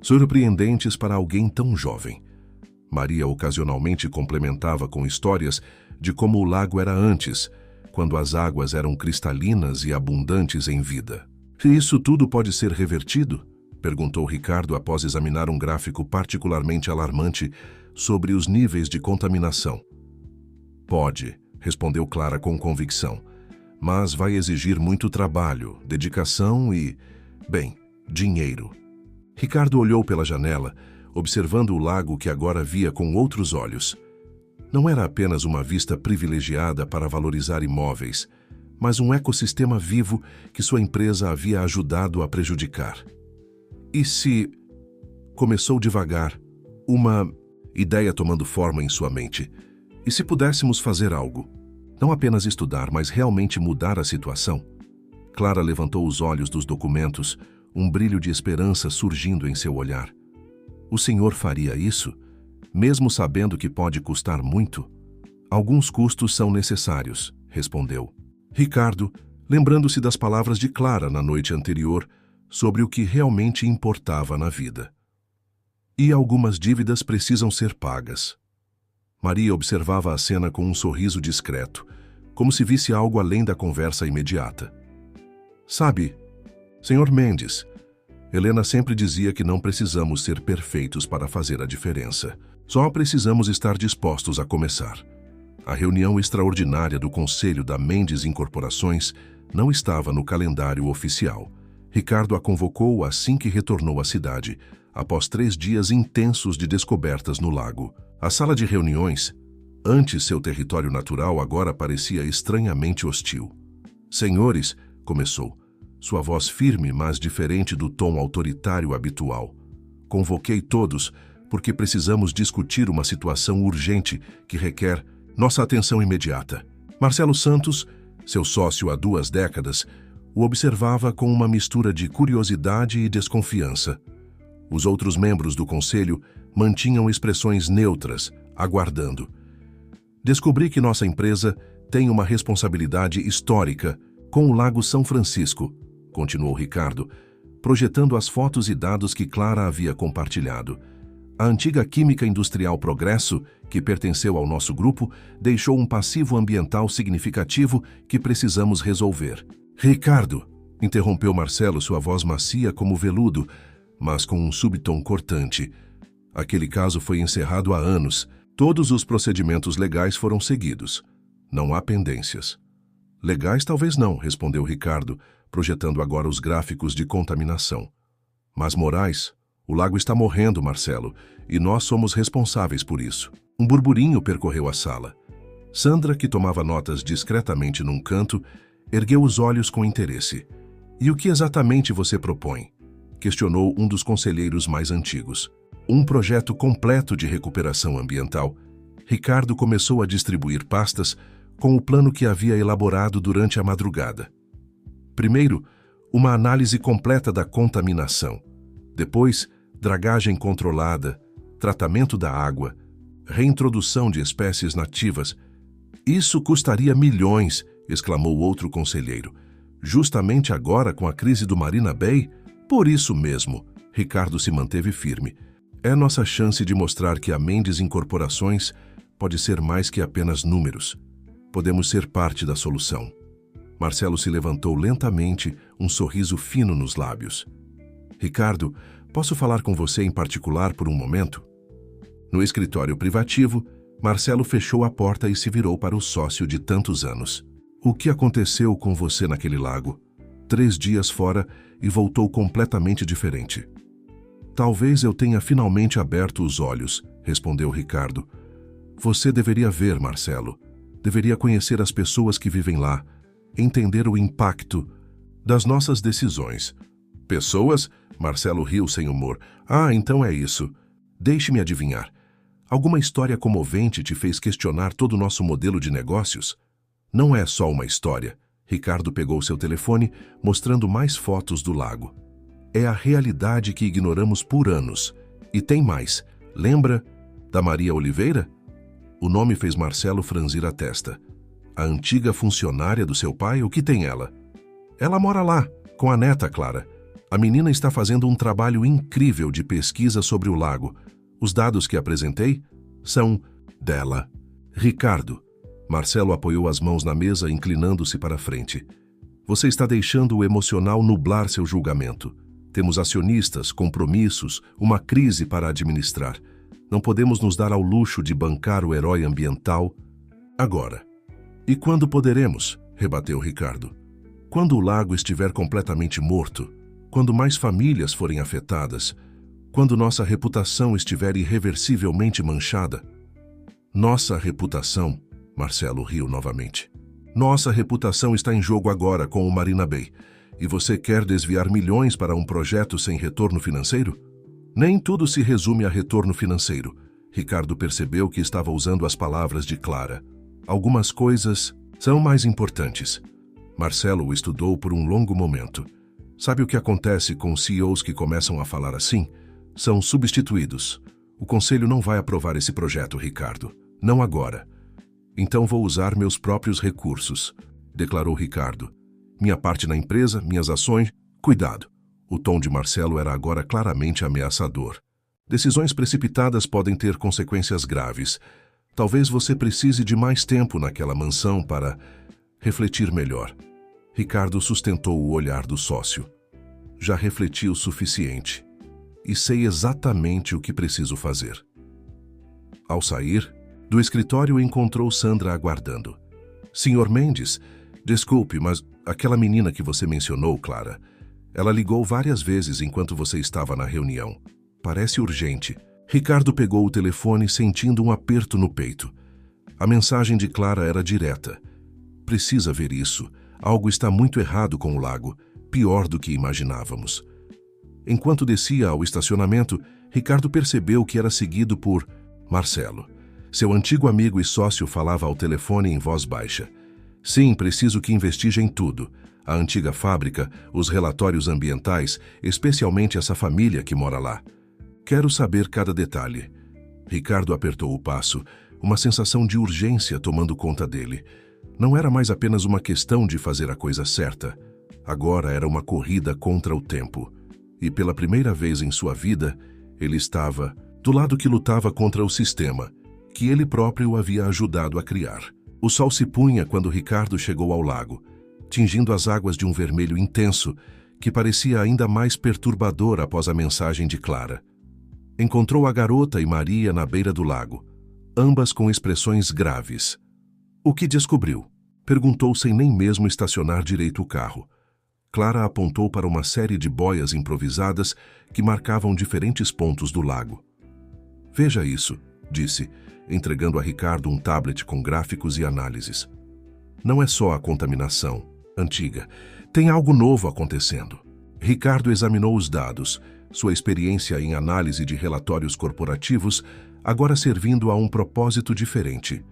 surpreendentes para alguém tão jovem. Maria ocasionalmente complementava com histórias de como o lago era antes, quando as águas eram cristalinas e abundantes em vida. Isso tudo pode ser revertido? Perguntou Ricardo após examinar um gráfico particularmente alarmante sobre os níveis de contaminação. Pode, respondeu Clara com convicção, mas vai exigir muito trabalho, dedicação e, bem, dinheiro. Ricardo olhou pela janela, observando o lago que agora via com outros olhos. Não era apenas uma vista privilegiada para valorizar imóveis, mas um ecossistema vivo que sua empresa havia ajudado a prejudicar. E se... Começou devagar, uma ideia tomando forma em sua mente. E se pudéssemos fazer algo? Não apenas estudar, mas realmente mudar a situação? Clara levantou os olhos dos documentos, um brilho de esperança surgindo em seu olhar. O senhor faria isso? Mesmo sabendo que pode custar muito? Alguns custos são necessários, respondeu. Ricardo, lembrando-se das palavras de Clara na noite anterior sobre o que realmente importava na vida. E algumas dívidas precisam ser pagas. Maria observava a cena com um sorriso discreto, como se visse algo além da conversa imediata. Sabe, Sr. Mendes, Helena sempre dizia que não precisamos ser perfeitos para fazer a diferença. Só precisamos estar dispostos a começar. A reunião extraordinária do Conselho da Mendes Incorporações não estava no calendário oficial. Ricardo a convocou assim que retornou à cidade, após 3 dias intensos de descobertas no lago. A sala de reuniões, antes seu território natural, agora parecia estranhamente hostil. Senhores, começou, sua voz firme, mas diferente do tom autoritário habitual. Convoquei todos porque precisamos discutir uma situação urgente que requer nossa atenção imediata. Marcelo Santos, seu sócio há 2 décadas, o observava com uma mistura de curiosidade e desconfiança. Os outros membros do conselho mantinham expressões neutras, aguardando. Descobri que nossa empresa tem uma responsabilidade histórica com o Lago São Francisco, continuou Ricardo, projetando as fotos e dados que Clara havia compartilhado. A antiga Química Industrial Progresso, que pertenceu ao nosso grupo, deixou um passivo ambiental significativo que precisamos resolver. Ricardo, interrompeu Marcelo, sua voz macia como veludo, mas com um subtom cortante. Aquele caso foi encerrado há anos. Todos os procedimentos legais foram seguidos. Não há pendências. Legais talvez não, respondeu Ricardo, projetando agora os gráficos de contaminação. Mas morais? O lago está morrendo, Marcelo, e nós somos responsáveis por isso. Um burburinho percorreu a sala. Sandra, que tomava notas discretamente num canto, ergueu os olhos com interesse. E o que exatamente você propõe? Questionou um dos conselheiros mais antigos. Um projeto completo de recuperação ambiental. Ricardo começou a distribuir pastas com o plano que havia elaborado durante a madrugada. Primeiro, uma análise completa da contaminação. Depois, dragagem controlada, tratamento da água, reintrodução de espécies nativas. Isso custaria milhões, exclamou outro conselheiro. Justamente agora, com a crise do Marina Bay? Por isso mesmo, Ricardo se manteve firme. É nossa chance de mostrar que a Mendes Incorporações pode ser mais que apenas números. Podemos ser parte da solução. Marcelo se levantou lentamente, um sorriso fino nos lábios. Ricardo, posso falar com você em particular por um momento? No escritório privativo, Marcelo fechou a porta e se virou para o sócio de tantos anos. O que aconteceu com você naquele lago? 3 dias fora e voltou completamente diferente. Talvez eu tenha finalmente aberto os olhos, respondeu Ricardo. Você deveria ver, Marcelo. Deveria conhecer as pessoas que vivem lá, entender o impacto das nossas decisões. Pessoas? Marcelo riu sem humor. Ah, então é isso. Deixe-me adivinhar. Alguma história comovente te fez questionar todo o nosso modelo de negócios? Não é só uma história. Ricardo pegou seu telefone, mostrando mais fotos do lago. É a realidade que ignoramos por anos. E tem mais. Lembra da Maria Oliveira? O nome fez Marcelo franzir a testa. A antiga funcionária do seu pai, o que tem ela? Ela mora lá, com a neta Clara. A menina está fazendo um trabalho incrível de pesquisa sobre o lago. Os dados que apresentei são dela. Ricardo. Marcelo apoiou as mãos na mesa, inclinando-se para a frente. Você está deixando o emocional nublar seu julgamento. Temos acionistas, compromissos, uma crise para administrar. Não podemos nos dar ao luxo de bancar o herói ambiental agora. E quando poderemos? Rebateu Ricardo. Quando o lago estiver completamente morto, quando mais famílias forem afetadas, quando nossa reputação estiver irreversivelmente manchada. Nossa reputação, Marcelo riu novamente. Nossa reputação está em jogo agora com o Marina Bay. E você quer desviar milhões para um projeto sem retorno financeiro? Nem tudo se resume a retorno financeiro. Ricardo percebeu que estava usando as palavras de Clara. Algumas coisas são mais importantes. Marcelo o estudou por um longo momento. Sabe o que acontece com CEOs que começam a falar assim? São substituídos. O conselho não vai aprovar esse projeto, Ricardo. Não agora. Então vou usar meus próprios recursos, declarou Ricardo. Minha parte na empresa, minhas ações... Cuidado. O tom de Marcelo era agora claramente ameaçador. Decisões precipitadas podem ter consequências graves. Talvez você precise de mais tempo naquela mansão para refletir melhor. Ricardo sustentou o olhar do sócio. Já refleti o suficiente. E sei exatamente o que preciso fazer. Ao sair, do escritório encontrou Sandra aguardando. Senhor Mendes, desculpe, mas aquela menina que você mencionou, Clara, ela ligou várias vezes enquanto você estava na reunião. Parece urgente. Ricardo pegou o telefone sentindo um aperto no peito. A mensagem de Clara era direta. Precisa ver isso. Algo está muito errado com o lago, pior do que imaginávamos. Enquanto descia ao estacionamento, Ricardo percebeu que era seguido por Marcelo. Seu antigo amigo e sócio falava ao telefone em voz baixa. Sim, preciso que investiguem tudo. A antiga fábrica, os relatórios ambientais, especialmente essa família que mora lá. Quero saber cada detalhe. Ricardo apertou o passo, uma sensação de urgência tomando conta dele. Não era mais apenas uma questão de fazer a coisa certa. Agora era uma corrida contra o tempo. E pela primeira vez em sua vida, ele estava do lado que lutava contra o sistema, que ele próprio havia ajudado a criar. O sol se punha quando Ricardo chegou ao lago, tingindo as águas de um vermelho intenso, que parecia ainda mais perturbador após a mensagem de Clara. Encontrou a garota e Maria na beira do lago, ambas com expressões graves. O que descobriu? Perguntou sem nem mesmo estacionar direito o carro. Clara apontou para uma série de boias improvisadas que marcavam diferentes pontos do lago. Veja isso, disse, entregando a Ricardo um tablet com gráficos e análises. Não é só a contaminação antiga, tem algo novo acontecendo. Ricardo examinou os dados, sua experiência em análise de relatórios corporativos agora servindo a um propósito diferente.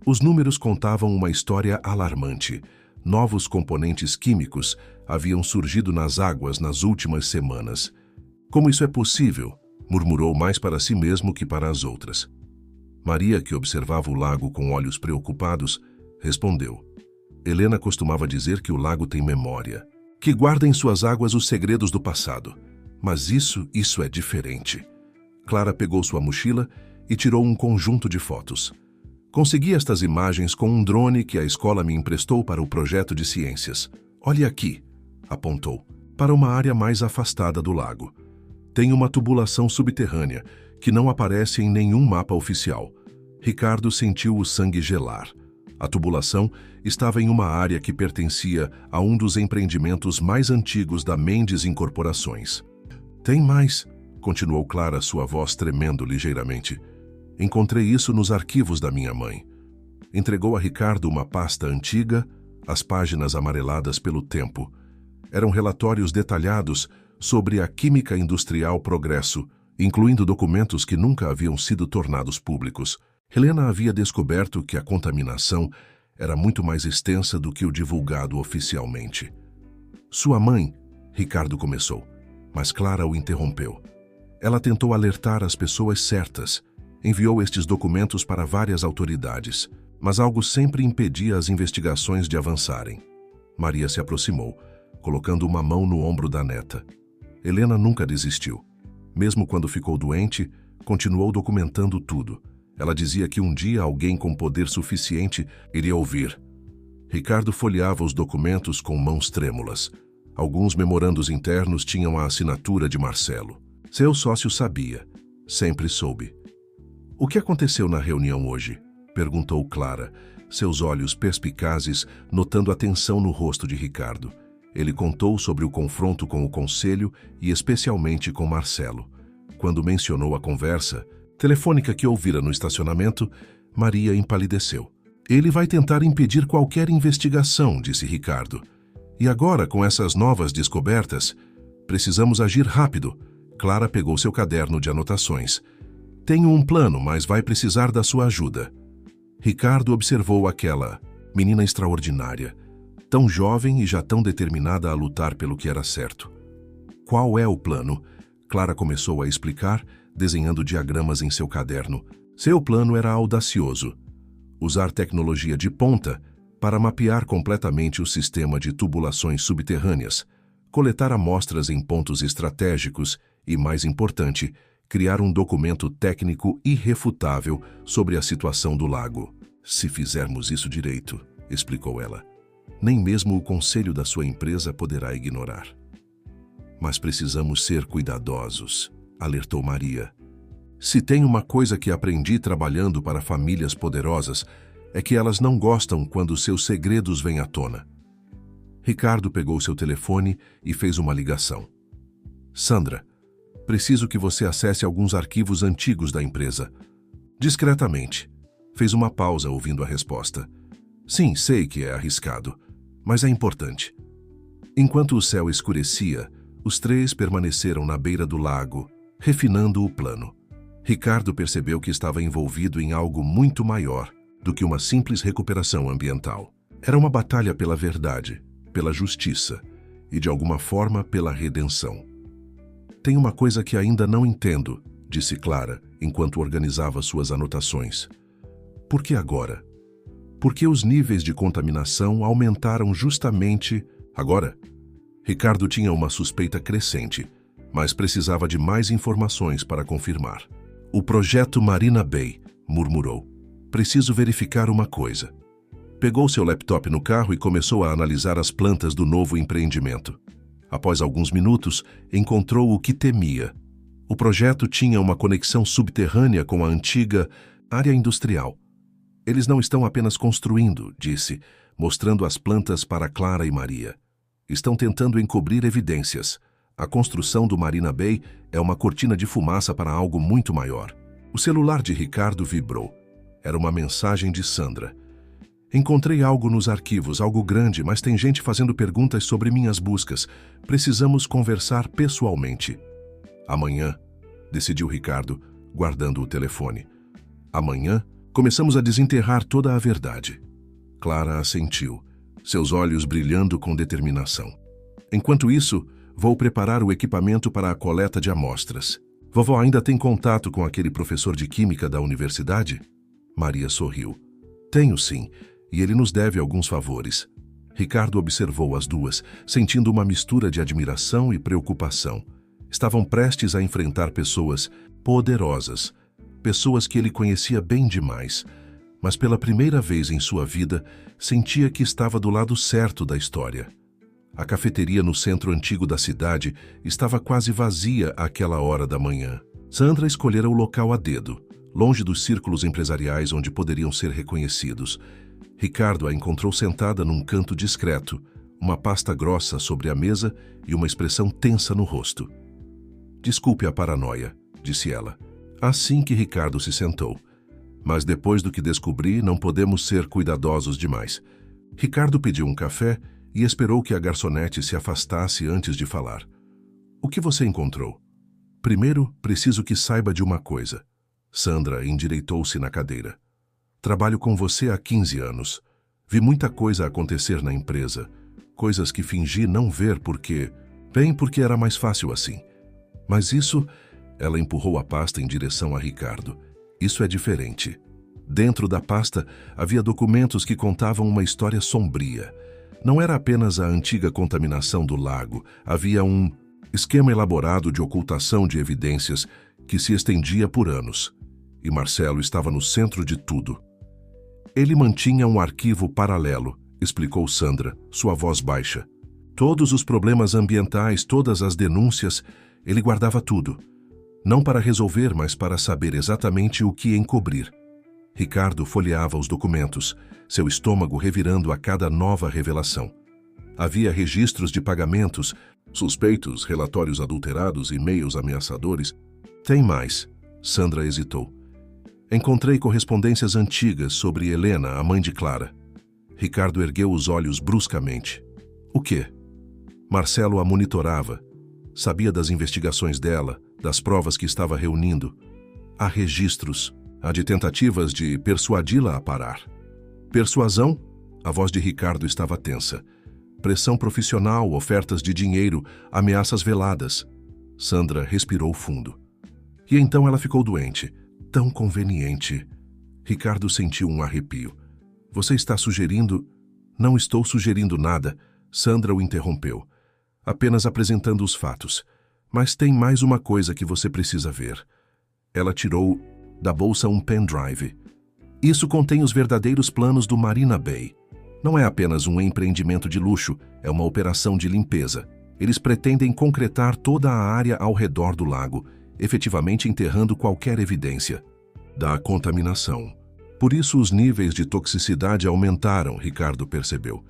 Os números contavam uma história alarmante. Novos componentes químicos haviam surgido nas águas nas últimas semanas. Como isso é possível? Murmurou mais para si mesmo que para as outras. Maria, que observava o lago com olhos preocupados, respondeu. Helena costumava dizer que o lago tem memória, que guarda em suas águas os segredos do passado. Mas isso é diferente. Clara pegou sua mochila e tirou um conjunto de fotos. Consegui estas imagens com um drone que a escola me emprestou para o projeto de ciências. Olhe aqui, apontou, para uma área mais afastada do lago. Tem uma tubulação subterrânea que não aparece em nenhum mapa oficial. Ricardo sentiu o sangue gelar. A tubulação estava em uma área que pertencia a um dos empreendimentos mais antigos da Mendes Incorporações. Tem mais, continuou Clara, sua voz tremendo ligeiramente. Encontrei isso nos arquivos da minha mãe. Entregou a Ricardo uma pasta antiga, as páginas amareladas pelo tempo. Eram relatórios detalhados sobre a química industrial Progresso, incluindo documentos que nunca haviam sido tornados públicos. Helena havia descoberto que a contaminação era muito mais extensa do que o divulgado oficialmente. Sua mãe, Ricardo começou, mas Clara o interrompeu. Ela tentou alertar as pessoas certas, enviou estes documentos para várias autoridades, mas algo sempre impedia as investigações de avançarem. Maria se aproximou, colocando uma mão no ombro da neta. Helena nunca desistiu. Mesmo quando ficou doente, continuou documentando tudo. Ela dizia que um dia alguém com poder suficiente iria ouvir. Ricardo folheava os documentos com mãos trêmulas. Alguns memorandos internos tinham a assinatura de Marcelo. Seu sócio sabia. Sempre soube. O que aconteceu na reunião hoje? Perguntou Clara, seus olhos perspicazes notando a tensão no rosto de Ricardo. Ele contou sobre o confronto com o conselho e especialmente com Marcelo. Quando mencionou a conversa telefônica que ouvira no estacionamento, Maria empalideceu. Ele vai tentar impedir qualquer investigação, disse Ricardo. E agora, com essas novas descobertas, precisamos agir rápido. Clara pegou seu caderno de anotações. Tenho um plano, mas vai precisar da sua ajuda. Ricardo observou aquela menina extraordinária, tão jovem e já tão determinada a lutar pelo que era certo. Qual é o plano? Clara começou a explicar, desenhando diagramas em seu caderno. Seu plano era audacioso. Usar tecnologia de ponta para mapear completamente o sistema de tubulações subterrâneas, coletar amostras em pontos estratégicos e, mais importante, criar um documento técnico irrefutável sobre a situação do lago. Se fizermos isso direito, explicou ela, nem mesmo o conselho da sua empresa poderá ignorar. Mas precisamos ser cuidadosos, alertou Maria. Se tem uma coisa que aprendi trabalhando para famílias poderosas, é que elas não gostam quando seus segredos vêm à tona. Ricardo pegou seu telefone e fez uma ligação. Sandra, preciso que você acesse alguns arquivos antigos da empresa. Discretamente. Fez uma pausa ouvindo a resposta. Sim, sei que é arriscado, mas é importante. Enquanto o céu escurecia, os três permaneceram na beira do lago, refinando o plano. Ricardo percebeu que estava envolvido em algo muito maior do que uma simples recuperação ambiental. Era uma batalha pela verdade, pela justiça e, de alguma forma, pela redenção. Tem uma coisa que ainda não entendo, disse Clara, enquanto organizava suas anotações. Por que agora? Por que os níveis de contaminação aumentaram justamente agora? Ricardo tinha uma suspeita crescente, mas precisava de mais informações para confirmar. O projeto Marina Bay, murmurou. Preciso verificar uma coisa. Pegou seu laptop no carro e começou a analisar as plantas do novo empreendimento. Após alguns minutos, encontrou o que temia. O projeto tinha uma conexão subterrânea com a antiga área industrial. Eles não estão apenas construindo, disse, mostrando as plantas para Clara e Maria. Estão tentando encobrir evidências. A construção do Marina Bay é uma cortina de fumaça para algo muito maior. O celular de Ricardo vibrou. Era uma mensagem de Sandra. Encontrei algo nos arquivos, algo grande, mas tem gente fazendo perguntas sobre minhas buscas. Precisamos conversar pessoalmente. Amanhã, decidiu Ricardo, guardando o telefone. Amanhã, começamos a desenterrar toda a verdade. Clara assentiu, seus olhos brilhando com determinação. Enquanto isso, vou preparar o equipamento para a coleta de amostras. Vovó ainda tem contato com aquele professor de química da universidade? Maria sorriu. Tenho sim, e ele nos deve alguns favores. Ricardo observou as duas, sentindo uma mistura de admiração e preocupação. Estavam prestes a enfrentar pessoas poderosas, pessoas que ele conhecia bem demais, mas pela primeira vez em sua vida sentia que estava do lado certo da história. A cafeteria no centro antigo da cidade estava quase vazia àquela hora da manhã. Sandra escolhera o local a dedo, longe dos círculos empresariais onde poderiam ser reconhecidos. Ricardo a encontrou sentada num canto discreto, uma pasta grossa sobre a mesa e uma expressão tensa no rosto. Desculpe a paranoia, disse ela. Assim que Ricardo se sentou. Mas depois do que descobri, não podemos ser cuidadosos demais. Ricardo pediu um café e esperou que a garçonete se afastasse antes de falar. O que você encontrou? Primeiro, preciso que saiba de uma coisa. Sandra endireitou-se na cadeira. Trabalho com você há 15 anos. Vi muita coisa acontecer na empresa. Coisas que fingi não ver porque era mais fácil assim. Mas isso... Ela empurrou a pasta em direção a Ricardo. Isso é diferente. Dentro da pasta havia documentos que contavam uma história sombria. Não era apenas a antiga contaminação do lago. Havia um esquema elaborado de ocultação de evidências que se estendia por anos. E Marcelo estava no centro de tudo. Ele mantinha um arquivo paralelo, explicou Sandra, sua voz baixa. Todos os problemas ambientais, todas as denúncias, ele guardava tudo. Não para resolver, mas para saber exatamente o que encobrir. Ricardo folheava os documentos, seu estômago revirando a cada nova revelação. Havia registros de pagamentos, suspeitos, relatórios adulterados, e-mails ameaçadores. Tem mais, Sandra hesitou. Encontrei correspondências antigas sobre Helena, a mãe de Clara. Ricardo ergueu os olhos bruscamente. O quê? Marcelo a monitorava. Sabia das investigações dela, das provas que estava reunindo. Há registros, há de tentativas de persuadi-la a parar. Persuasão? A voz de Ricardo estava tensa. Pressão profissional, ofertas de dinheiro, ameaças veladas. Sandra respirou fundo. E então ela ficou doente. Tão conveniente. Ricardo sentiu um arrepio. Você está sugerindo... Não estou sugerindo nada. Sandra o interrompeu. Apenas apresentando os fatos. Mas tem mais uma coisa que você precisa ver. Ela tirou da bolsa um pendrive. Isso contém os verdadeiros planos do Marina Bay. Não é apenas um empreendimento de luxo, é uma operação de limpeza. Eles pretendem concretar toda a área ao redor do lago, efetivamente enterrando qualquer evidência da contaminação. Por isso os níveis de toxicidade aumentaram, Ricardo percebeu.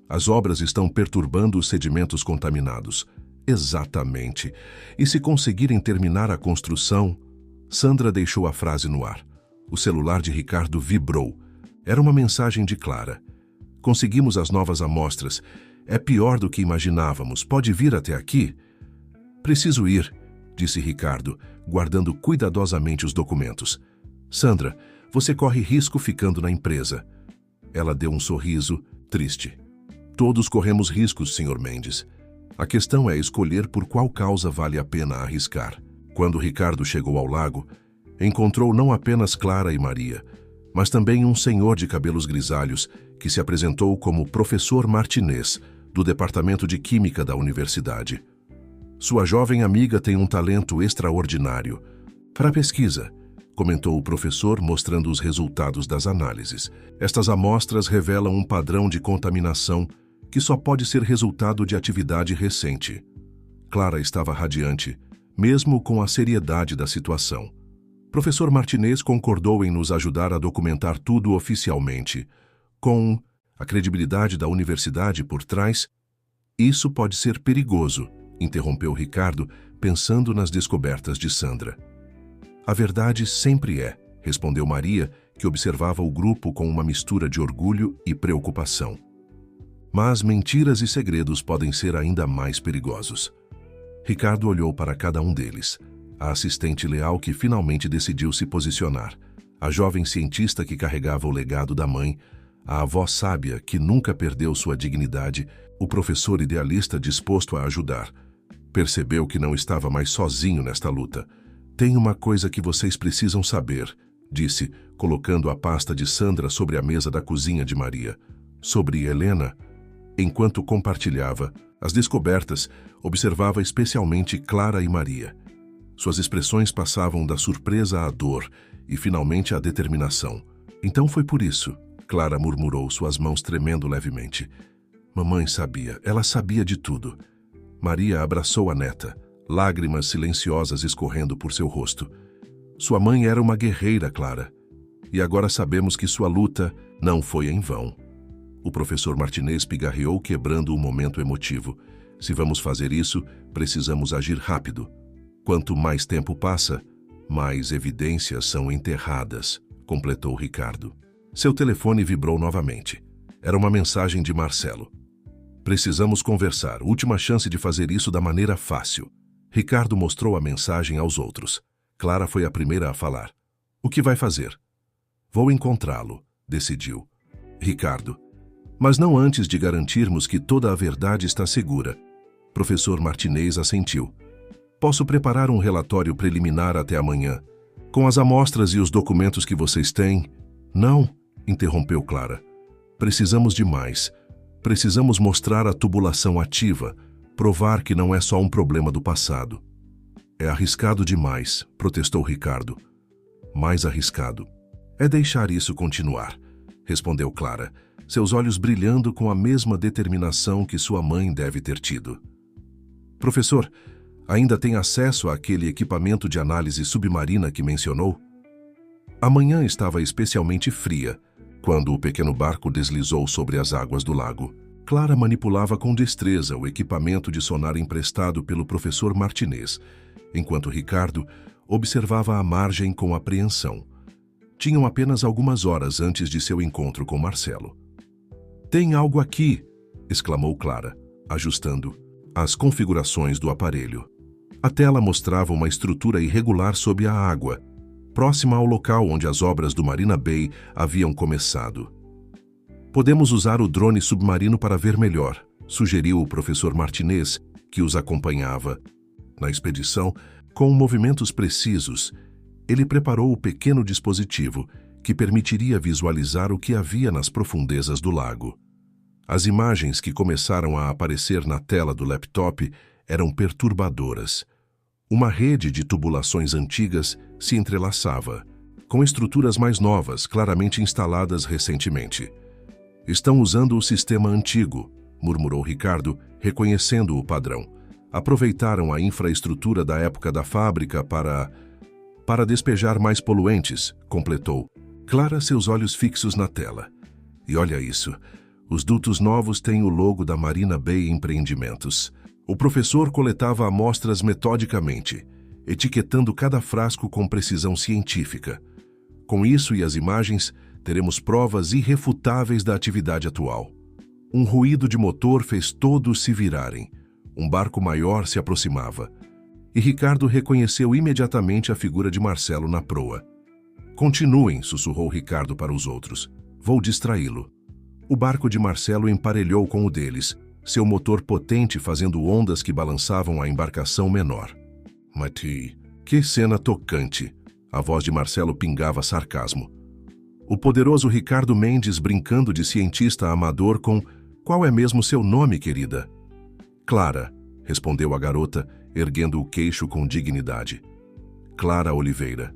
As obras estão perturbando os sedimentos contaminados. Exatamente. E se conseguirem terminar a construção... Sandra deixou a frase no ar. O celular de Ricardo vibrou. Era uma mensagem de Clara. Conseguimos as novas amostras. É pior do que imaginávamos. Pode vir até aqui? Preciso ir, disse Ricardo, guardando cuidadosamente os documentos. Sandra, você corre risco ficando na empresa. Ela deu um sorriso triste. Todos corremos riscos, Sr. Mendes. A questão é escolher por qual causa vale a pena arriscar. Quando Ricardo chegou ao lago, encontrou não apenas Clara e Maria, mas também um senhor de cabelos grisalhos que se apresentou como Professor Martinez, do Departamento de Química da Universidade. Sua jovem amiga tem um talento extraordinário. Para a pesquisa, comentou o professor, mostrando os resultados das análises. Estas amostras revelam um padrão de contaminação que só pode ser resultado de atividade recente. Clara estava radiante, mesmo com a seriedade da situação. Professor Martinez concordou em nos ajudar a documentar tudo oficialmente, com a credibilidade da universidade por trás. Isso pode ser perigoso, interrompeu Ricardo, pensando nas descobertas de Sandra. A verdade sempre é, respondeu Maria, que observava o grupo com uma mistura de orgulho e preocupação. Mas mentiras e segredos podem ser ainda mais perigosos. Ricardo olhou para cada um deles. A assistente leal que finalmente decidiu se posicionar, a jovem cientista que carregava o legado da mãe, a avó sábia que nunca perdeu sua dignidade, o professor idealista disposto a ajudar. Percebeu que não estava mais sozinho nesta luta. Tem uma coisa que vocês precisam saber, disse, colocando a pasta de Sandra sobre a mesa da cozinha de Maria. Sobre Helena, enquanto compartilhava as descobertas, observava especialmente Clara e Maria. Suas expressões passavam da surpresa à dor e finalmente à determinação. Então foi por isso, Clara murmurou, suas mãos tremendo levemente. Mamãe sabia, ela sabia de tudo. Maria abraçou a neta, lágrimas silenciosas escorrendo por seu rosto. Sua mãe era uma guerreira, Clara. E agora sabemos que sua luta não foi em vão. O professor Martinez pigarreou, quebrando o momento emotivo. Se vamos fazer isso, precisamos agir rápido. Quanto mais tempo passa, mais evidências são enterradas, completou Ricardo. Seu telefone vibrou novamente. Era uma mensagem de Marcelo. Precisamos conversar. Última chance de fazer isso da maneira fácil. Ricardo mostrou a mensagem aos outros. Clara foi a primeira a falar. O que vai fazer? Vou encontrá-lo, decidiu. Ricardo. Mas não antes de garantirmos que toda a verdade está segura. Professor Martinez assentiu. Posso preparar um relatório preliminar até amanhã. Com as amostras e os documentos que vocês têm? Não, interrompeu Clara. Precisamos de mais. Precisamos mostrar a tubulação ativa, provar que não é só um problema do passado. É arriscado demais, protestou Ricardo. Mais arriscado. É deixar isso continuar, respondeu Clara, seus olhos brilhando com a mesma determinação que sua mãe deve ter tido. Professor, ainda tem acesso àquele equipamento de análise submarina que mencionou? A manhã estava especialmente fria, quando o pequeno barco deslizou sobre as águas do lago. Clara manipulava com destreza o equipamento de sonar emprestado pelo professor Martinez, enquanto Ricardo observava a margem com apreensão. Tinham apenas algumas horas antes de seu encontro com Marcelo. Tem algo aqui, exclamou Clara, ajustando as configurações do aparelho. A tela mostrava uma estrutura irregular sob a água, próxima ao local onde as obras do Marina Bay haviam começado. Podemos usar o drone submarino para ver melhor, sugeriu o professor Martinez, que os acompanhava. Na expedição, com movimentos precisos, ele preparou o pequeno dispositivo que permitiria visualizar o que havia nas profundezas do lago. As imagens que começaram a aparecer na tela do laptop eram perturbadoras. Uma rede de tubulações antigas se entrelaçava, com estruturas mais novas, claramente instaladas recentemente. Estão usando o sistema antigo, murmurou Ricardo, reconhecendo o padrão. Aproveitaram a infraestrutura da época da fábrica para despejar mais poluentes, completou. Clara, seus olhos fixos na tela. E olha isso, os dutos novos têm o logo da Marina Bay Empreendimentos. O professor coletava amostras metodicamente, etiquetando cada frasco com precisão científica. Com isso e as imagens, teremos provas irrefutáveis da atividade atual. Um ruído de motor fez todos se virarem. Um barco maior se aproximava. E Ricardo reconheceu imediatamente a figura de Marcelo na proa. Continuem, sussurrou Ricardo para os outros. Vou distraí-lo. O barco de Marcelo emparelhou com o deles, seu motor potente fazendo ondas que balançavam a embarcação menor. Mati, que cena tocante! A voz de Marcelo pingava sarcasmo. O poderoso Ricardo Mendes brincando de cientista amador com "Qual é mesmo seu nome, querida?" Clara, respondeu a garota, erguendo o queixo com dignidade. Clara Oliveira.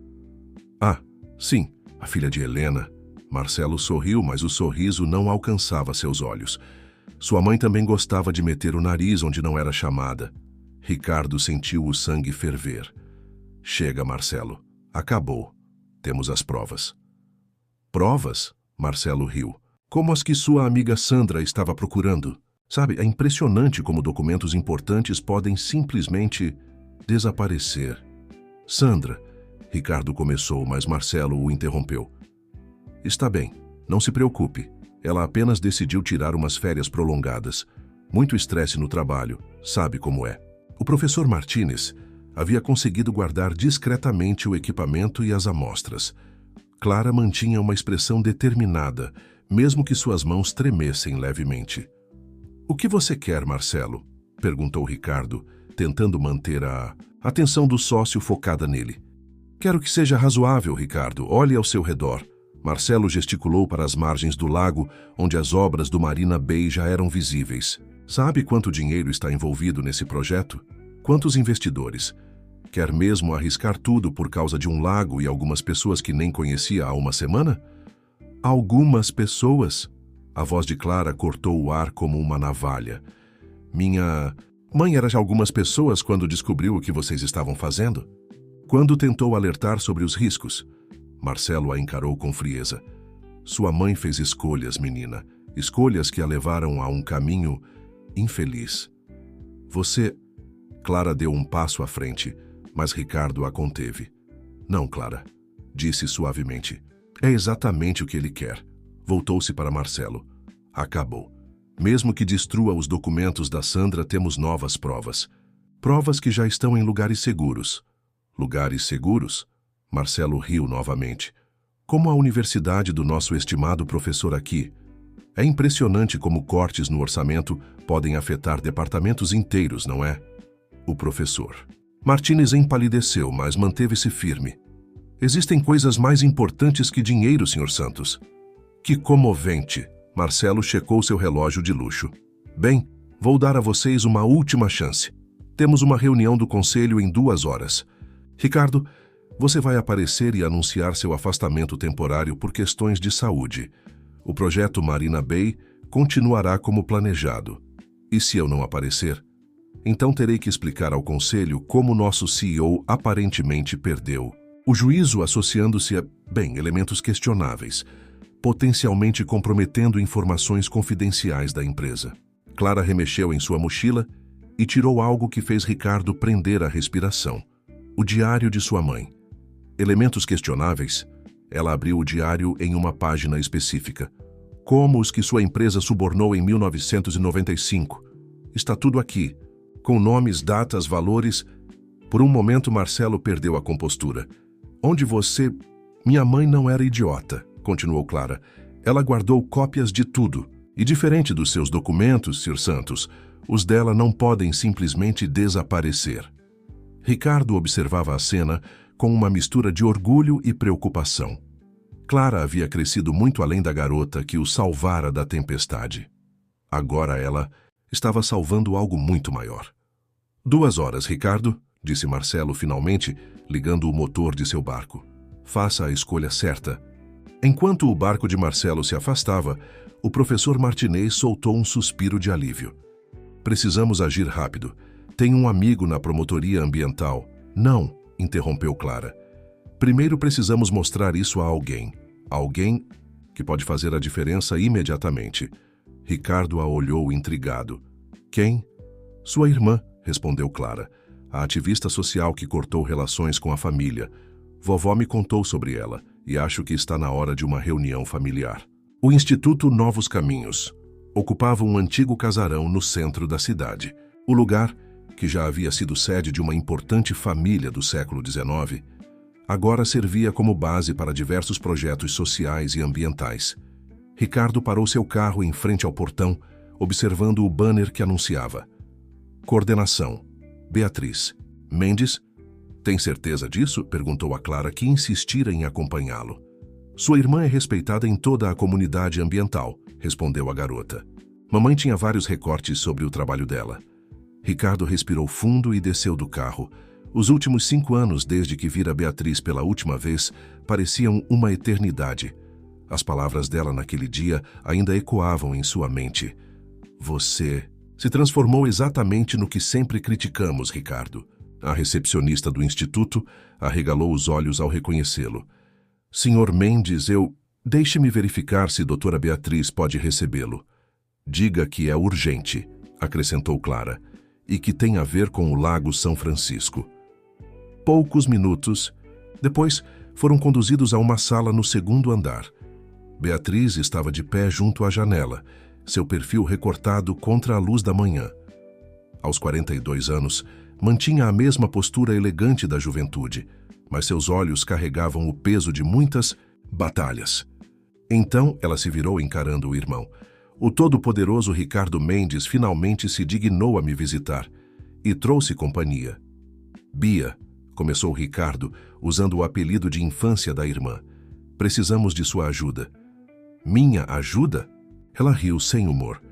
Ah, sim, a filha de Helena. Marcelo sorriu, mas o sorriso não alcançava seus olhos. Sua mãe também gostava de meter o nariz onde não era chamada. Ricardo sentiu o sangue ferver. Chega, Marcelo. Acabou. Temos as provas. Provas? Marcelo riu. Como as que sua amiga Sandra estava procurando. Sabe, é impressionante como documentos importantes podem simplesmente desaparecer. Sandra, Ricardo começou, mas Marcelo o interrompeu. Está bem, não se preocupe. Ela apenas decidiu tirar umas férias prolongadas. Muito estresse no trabalho, sabe como é. O professor Martínez havia conseguido guardar discretamente o equipamento e as amostras. Clara mantinha uma expressão determinada, mesmo que suas mãos tremessem levemente. O que você quer, Marcelo? Perguntou Ricardo, tentando manter a atenção do sócio focada nele. Quero que seja razoável, Ricardo. Olhe ao seu redor. Marcelo gesticulou para as margens do lago, onde as obras do Marina Bay já eram visíveis. Sabe quanto dinheiro está envolvido nesse projeto? Quantos investidores? Quer mesmo arriscar tudo por causa de um lago e algumas pessoas que nem conhecia há uma semana? Algumas pessoas? A voz de Clara cortou o ar como uma navalha. Minha mãe era de algumas pessoas quando descobriu o que vocês estavam fazendo? Quando tentou alertar sobre os riscos? Marcelo a encarou com frieza. Sua mãe fez escolhas, menina. Escolhas que a levaram a um caminho infeliz. Você... Clara deu um passo à frente, mas Ricardo a conteve. Não, Clara, disse suavemente. É exatamente o que ele quer. Voltou-se para Marcelo. Acabou. Mesmo que destrua os documentos da Sandra, temos novas provas. Provas que já estão em lugares seguros. Lugares seguros? Marcelo riu novamente. Como a universidade do nosso estimado professor aqui. É impressionante como cortes no orçamento podem afetar departamentos inteiros, não é? O professor. Martínez empalideceu, mas manteve-se firme. Existem coisas mais importantes que dinheiro, Sr. Santos. Que comovente! Marcelo checou seu relógio de luxo. Bem, vou dar a vocês uma última chance. Temos uma reunião do conselho em 2 horas. Ricardo, você vai aparecer e anunciar seu afastamento temporário por questões de saúde. O projeto Marina Bay continuará como planejado. E se eu não aparecer? Então terei que explicar ao conselho como nosso CEO aparentemente perdeu o juízo associando-se a, elementos questionáveis, potencialmente comprometendo informações confidenciais da empresa. Clara remexeu em sua mochila e tirou algo que fez Ricardo prender a respiração. O diário de sua mãe. Elementos questionáveis? Ela abriu o diário em uma página específica. Como os que sua empresa subornou em 1995. Está tudo aqui, com nomes, datas, valores. Por um momento, Marcelo perdeu a compostura. Onde você... Minha mãe não era idiota, continuou Clara. Ela guardou cópias de tudo. E diferente dos seus documentos, Sr. Santos, os dela não podem simplesmente desaparecer. Ricardo observava a cena com uma mistura de orgulho e preocupação. Clara havia crescido muito além da garota que o salvara da tempestade. Agora ela estava salvando algo muito maior. 2 horas, Ricardo, disse Marcelo finalmente, ligando o motor de seu barco. Faça a escolha certa. Enquanto o barco de Marcelo se afastava, o professor Martinez soltou um suspiro de alívio. Precisamos agir rápido. Tenho um amigo na promotoria ambiental. Não, interrompeu Clara. Primeiro precisamos mostrar isso a alguém. Alguém que pode fazer a diferença imediatamente. Ricardo a olhou intrigado. Quem? Sua irmã, respondeu Clara. A ativista social que cortou relações com a família. Vovó me contou sobre ela e acho que está na hora de uma reunião familiar. O Instituto Novos Caminhos ocupava um antigo casarão no centro da cidade. O lugar, que já havia sido sede de uma importante família do século XIX, agora servia como base para diversos projetos sociais e ambientais. Ricardo parou seu carro em frente ao portão, observando o banner que anunciava. Coordenação. Beatriz. Mendes. Tem certeza disso? Perguntou a Clara, que insistira em acompanhá-lo. Sua irmã é respeitada em toda a comunidade ambiental, respondeu a garota. Mamãe tinha vários recortes sobre o trabalho dela. Ricardo respirou fundo e desceu do carro. Os últimos 5 anos desde que vira Beatriz pela última vez pareciam uma eternidade. As palavras dela naquele dia ainda ecoavam em sua mente. Você... Se transformou exatamente no que sempre criticamos, Ricardo. A recepcionista do instituto arregalou os olhos ao reconhecê-lo. Senhor Mendes, Deixe-me verificar se doutora Beatriz pode recebê-lo. Diga que é urgente, acrescentou Clara, e que tem a ver com o Lago São Francisco. Poucos minutos depois, foram conduzidos a uma sala no segundo andar. Beatriz estava de pé junto à janela, seu perfil recortado contra a luz da manhã. Aos 42 anos, mantinha a mesma postura elegante da juventude, mas seus olhos carregavam o peso de muitas batalhas. Então, ela se virou encarando o irmão. O todo-poderoso Ricardo Mendes finalmente se dignou a me visitar e trouxe companhia. Bia, começou Ricardo, usando o apelido de infância da irmã. Precisamos de sua ajuda. Minha ajuda? Ela riu sem humor.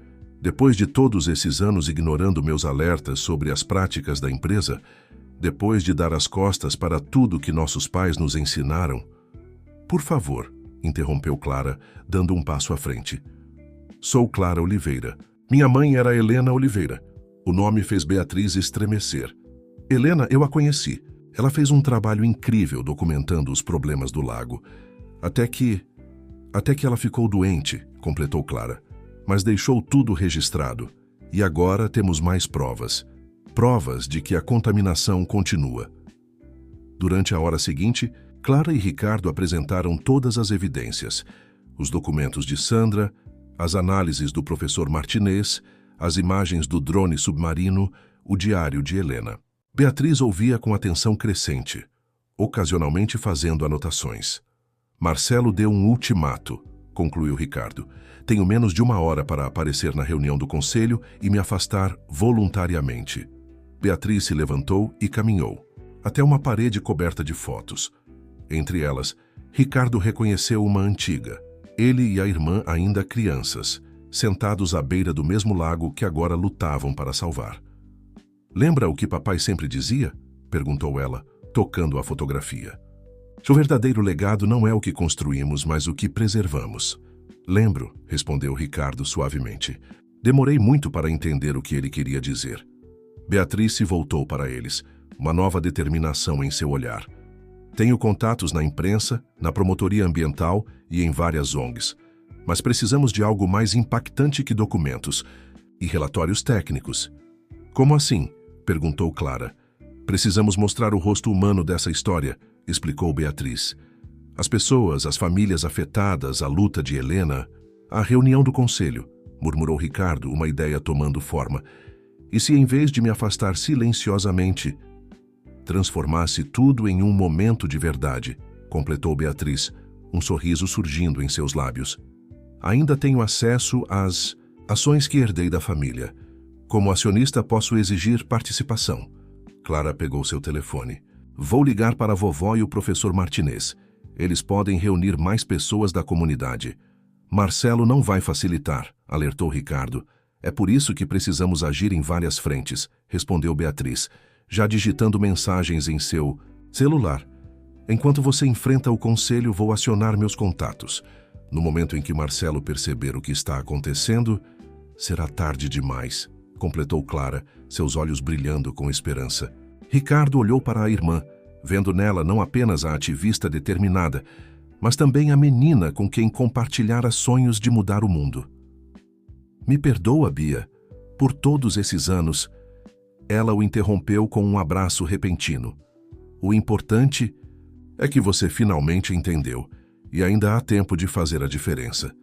Depois de todos esses anos ignorando meus alertas sobre as práticas da empresa, depois de dar as costas para tudo que nossos pais nos ensinaram... Por favor, interrompeu Clara, dando um passo à frente. Sou Clara Oliveira. Minha mãe era Helena Oliveira. O nome fez Beatriz estremecer. Helena, eu a conheci. Ela fez um trabalho incrível documentando os problemas do lago. Até que ela ficou doente, completou Clara. Mas deixou tudo registrado. E agora temos mais provas. Provas de que a contaminação continua. Durante a hora seguinte, Clara e Ricardo apresentaram todas as evidências. Os documentos de Sandra, as análises do professor Martinez, as imagens do drone submarino, o diário de Helena. Beatriz ouvia com atenção crescente, ocasionalmente fazendo anotações. Marcelo deu um ultimato, concluiu Ricardo. Tenho menos de 1 hora para aparecer na reunião do conselho e me afastar voluntariamente. Beatriz se levantou e caminhou, até uma parede coberta de fotos. Entre elas, Ricardo reconheceu uma antiga. Ele e a irmã ainda crianças, sentados à beira do mesmo lago que agora lutavam para salvar. Lembra o que papai sempre dizia? Perguntou ela, tocando a fotografia. O verdadeiro legado não é o que construímos, mas o que preservamos. Lembro, respondeu Ricardo suavemente. Demorei muito para entender o que ele queria dizer. Beatriz se voltou para eles, uma nova determinação em seu olhar. Tenho contatos na imprensa, na promotoria ambiental e em várias ONGs. Mas precisamos de algo mais impactante que documentos e relatórios técnicos. Como assim? Perguntou Clara. Precisamos mostrar o rosto humano dessa história, explicou Beatriz. As pessoas, as famílias afetadas, a luta de Helena, a reunião do conselho, murmurou Ricardo, uma ideia tomando forma. E se em vez de me afastar silenciosamente, transformasse tudo em um momento de verdade, completou Beatriz, um sorriso surgindo em seus lábios. Ainda tenho acesso às ações que herdei da família. Como acionista, posso exigir participação. Clara pegou seu telefone. Vou ligar para a vovó e o professor Martinez. Eles podem reunir mais pessoas da comunidade. Marcelo não vai facilitar, alertou Ricardo. É por isso que precisamos agir em várias frentes, respondeu Beatriz, já digitando mensagens em seu celular. Enquanto você enfrenta o conselho, vou acionar meus contatos. No momento em que Marcelo perceber o que está acontecendo, será tarde demais, completou Clara, seus olhos brilhando com esperança. Ricardo olhou para a irmã, vendo nela não apenas a ativista determinada, mas também a menina com quem compartilhara sonhos de mudar o mundo. Me perdoa, Bia, por todos esses anos. Ela o interrompeu com um abraço repentino. O importante é que você finalmente entendeu, e ainda há tempo de fazer a diferença.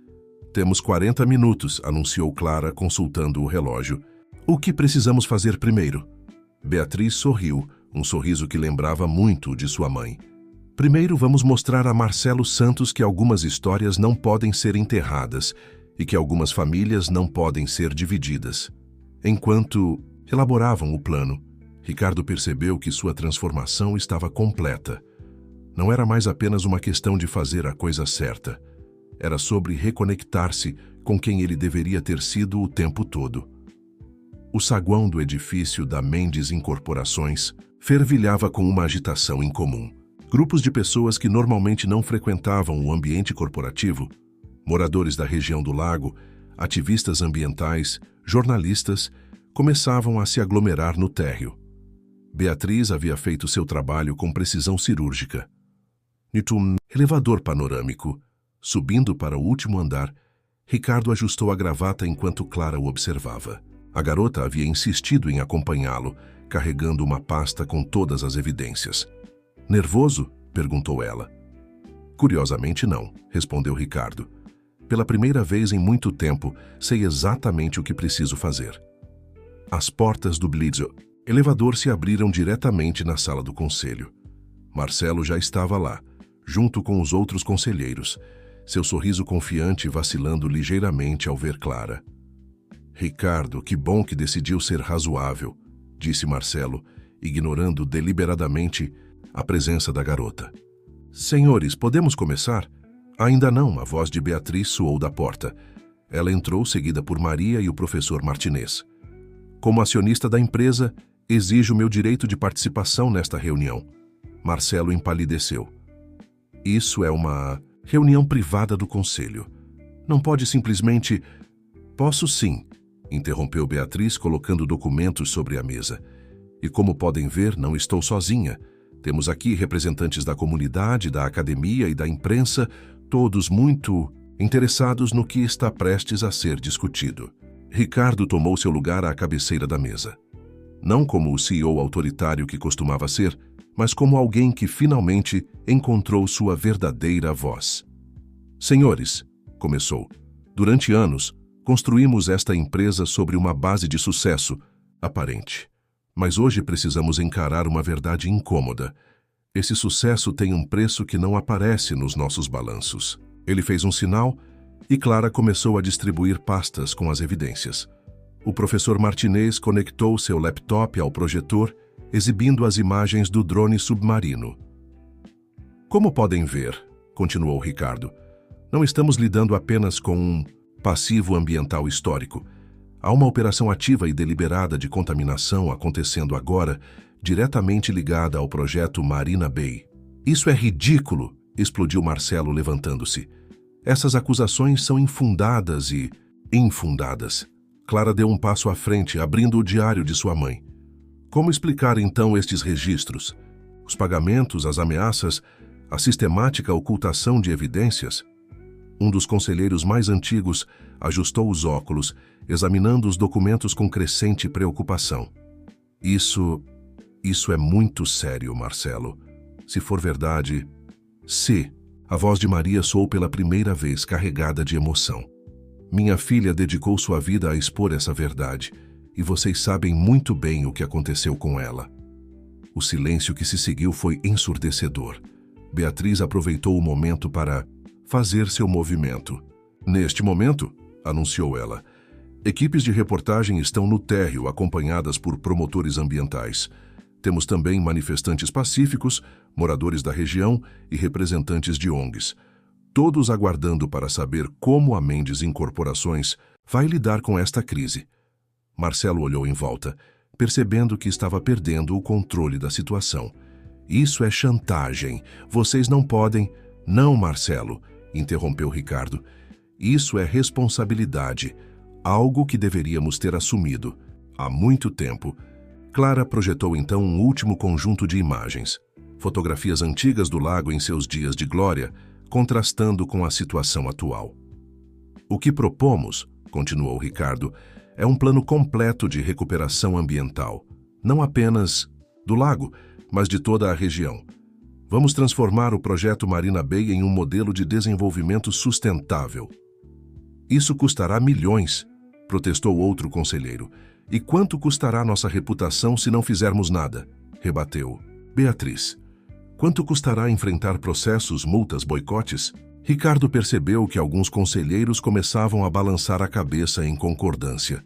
Temos 40 minutos, anunciou Clara, consultando o relógio. O que precisamos fazer primeiro? Beatriz sorriu, um sorriso que lembrava muito de sua mãe. Primeiro vamos mostrar a Marcelo Santos que algumas histórias não podem ser enterradas e que algumas famílias não podem ser divididas. Enquanto elaboravam o plano, Ricardo percebeu que sua transformação estava completa. Não era mais apenas uma questão de fazer a coisa certa. Era sobre reconectar-se com quem ele deveria ter sido o tempo todo. O saguão do edifício da Mendes Incorporações fervilhava com uma agitação incomum. Grupos de pessoas que normalmente não frequentavam o ambiente corporativo, moradores da região do lago, ativistas ambientais, jornalistas, começavam a se aglomerar no térreo. Beatriz havia feito seu trabalho com precisão cirúrgica. No elevador panorâmico, subindo para o último andar, Ricardo ajustou a gravata enquanto Clara o observava. A garota havia insistido em acompanhá-lo, carregando uma pasta com todas as evidências. "Nervoso?" perguntou ela. "Curiosamente não", respondeu Ricardo. "Pela primeira vez em muito tempo, sei exatamente o que preciso fazer." As portas do elevador se abriram diretamente na sala do conselho. Marcelo já estava lá, junto com os outros conselheiros, seu sorriso confiante vacilando ligeiramente ao ver Clara. "Ricardo, que bom que decidiu ser razoável", disse Marcelo, ignorando deliberadamente a presença da garota. "Senhores, podemos começar?" "Ainda não", a voz de Beatriz soou da porta. Ela entrou, seguida por Maria e o professor Martinez. "Como acionista da empresa, exijo meu direito de participação nesta reunião." Marcelo empalideceu. "Isso é uma reunião privada do conselho. Não pode simplesmente..." "Posso sim", interrompeu Beatriz, colocando documentos sobre a mesa. "E como podem ver, não estou sozinha. Temos aqui representantes da comunidade, da academia e da imprensa, todos muito interessados no que está prestes a ser discutido." Ricardo tomou seu lugar à cabeceira da mesa. Não como o CEO autoritário que costumava ser, mas como alguém que finalmente encontrou sua verdadeira voz. "Senhores", começou, "durante anos, construímos esta empresa sobre uma base de sucesso aparente. Mas hoje precisamos encarar uma verdade incômoda. Esse sucesso tem um preço que não aparece nos nossos balanços." Ele fez um sinal e Clara começou a distribuir pastas com as evidências. O professor Martinez conectou seu laptop ao projetor, exibindo as imagens do drone submarino. "Como podem ver", continuou Ricardo, "não estamos lidando apenas com um passivo ambiental histórico. Há uma operação ativa e deliberada de contaminação acontecendo agora, diretamente ligada ao projeto Marina Bay." "Isso é ridículo", explodiu Marcelo, levantando-se. "Essas acusações são infundadas e infundadas." Clara deu um passo à frente, abrindo o diário de sua mãe. "Como explicar então estes registros? Os pagamentos, as ameaças, a sistemática ocultação de evidências?" Um dos conselheiros mais antigos ajustou os óculos, examinando os documentos com crescente preocupação. Isso é muito sério, Marcelo. Se for verdade..." "Se..." A voz de Maria soou pela primeira vez, carregada de emoção. "Minha filha dedicou sua vida a expor essa verdade, e vocês sabem muito bem o que aconteceu com ela." O silêncio que se seguiu foi ensurdecedor. Beatriz aproveitou o momento para fazer seu movimento. "Neste momento", anunciou ela, "equipes de reportagem estão no térreo, acompanhadas por promotores ambientais. Temos também manifestantes pacíficos, moradores da região e representantes de ONGs. Todos aguardando para saber como a Mendes Incorporações vai lidar com esta crise." Marcelo olhou em volta, percebendo que estava perdendo o controle da situação. "Isso é chantagem. Vocês não podem..." "Não, Marcelo", interrompeu Ricardo. "Isso é responsabilidade, algo que deveríamos ter assumido há muito tempo." Clara projetou então um último conjunto de imagens, fotografias antigas do lago em seus dias de glória, contrastando com a situação atual. "O que propomos", continuou Ricardo, "é um plano completo de recuperação ambiental, não apenas do lago, mas de toda a região. Vamos transformar o projeto Marina Bay em um modelo de desenvolvimento sustentável." "Isso custará milhões", protestou outro conselheiro. "E quanto custará nossa reputação se não fizermos nada?" rebateu Beatriz. "Quanto custará enfrentar processos, multas, boicotes?" Ricardo percebeu que alguns conselheiros começavam a balançar a cabeça em concordância.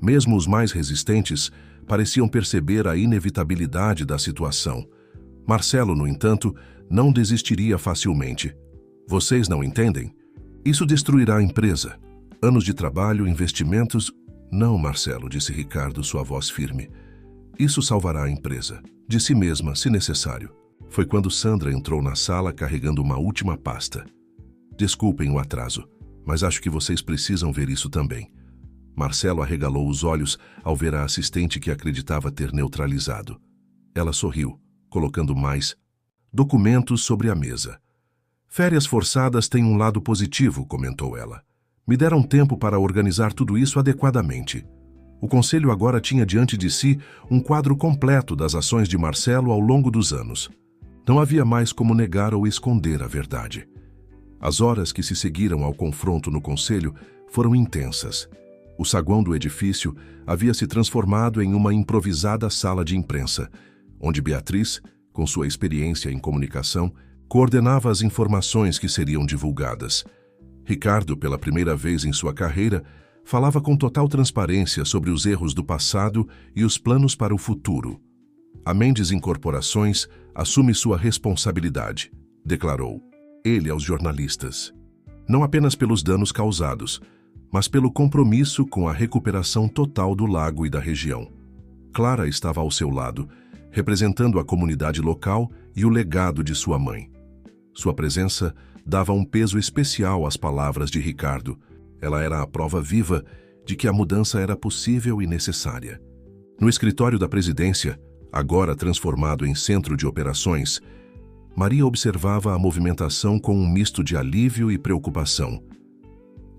Mesmo os mais resistentes pareciam perceber a inevitabilidade da situação. Marcelo, no entanto, não desistiria facilmente. "Vocês não entendem? Isso destruirá a empresa. Anos de trabalho, investimentos..." "Não, Marcelo", disse Ricardo, sua voz firme. "Isso salvará a empresa, de si mesma, se necessário." Foi quando Sandra entrou na sala carregando uma última pasta. "Desculpem o atraso, mas acho que vocês precisam ver isso também." Marcelo arregalou os olhos ao ver a assistente que acreditava ter neutralizado. Ela sorriu, colocando mais documentos sobre a mesa. Férias forçadas têm um lado positivo, comentou ela. Me deram tempo para organizar tudo isso adequadamente. O conselho agora tinha diante de si um quadro completo das ações de Marcelo ao longo dos anos. Não havia mais como negar ou esconder a verdade. As horas que se seguiram ao confronto no conselho foram intensas. O saguão do edifício havia se transformado em uma improvisada sala de imprensa, onde Beatriz, com sua experiência em comunicação, coordenava as informações que seriam divulgadas. Ricardo, pela primeira vez em sua carreira, falava com total transparência sobre os erros do passado e os planos para o futuro. A Mendes Incorporações assume sua responsabilidade, declarou ele aos jornalistas. Não apenas pelos danos causados, mas pelo compromisso com a recuperação total do lago e da região. Clara estava ao seu lado, representando a comunidade local e o legado de sua mãe. Sua presença dava um peso especial às palavras de Ricardo. Ela era a prova viva de que a mudança era possível e necessária. No escritório da presidência, agora transformado em centro de operações, Maria observava a movimentação com um misto de alívio e preocupação.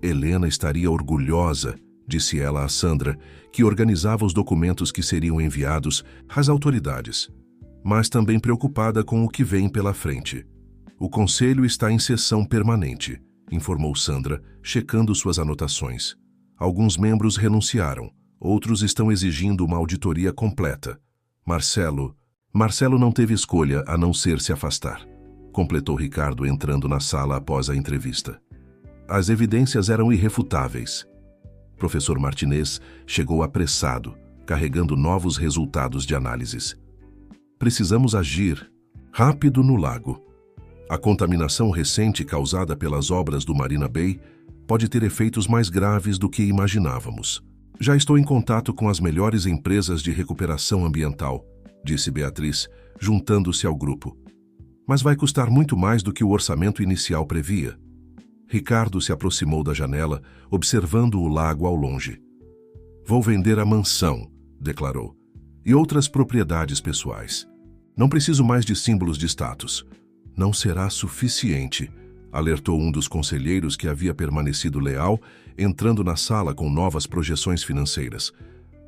Helena estaria orgulhosa, disse ela a Sandra, que organizava os documentos que seriam enviados às autoridades, mas também preocupada com o que vem pela frente. O conselho está em sessão permanente, informou Sandra, checando suas anotações. Alguns membros renunciaram, outros estão exigindo uma auditoria completa. Marcelo não teve escolha a não ser se afastar, completou Ricardo entrando na sala após a entrevista. As evidências eram irrefutáveis. Professor Martinez chegou apressado, carregando novos resultados de análises. Precisamos agir rápido no lago. A contaminação recente causada pelas obras do Marina Bay pode ter efeitos mais graves do que imaginávamos. Já estou em contato com as melhores empresas de recuperação ambiental, disse Beatriz, juntando-se ao grupo. Mas vai custar muito mais do que o orçamento inicial previa. Ricardo se aproximou da janela, observando o lago ao longe. Vou vender a mansão, declarou, e outras propriedades pessoais. Não preciso mais de símbolos de status. Não será suficiente, alertou um dos conselheiros que havia permanecido leal, entrando na sala com novas projeções financeiras.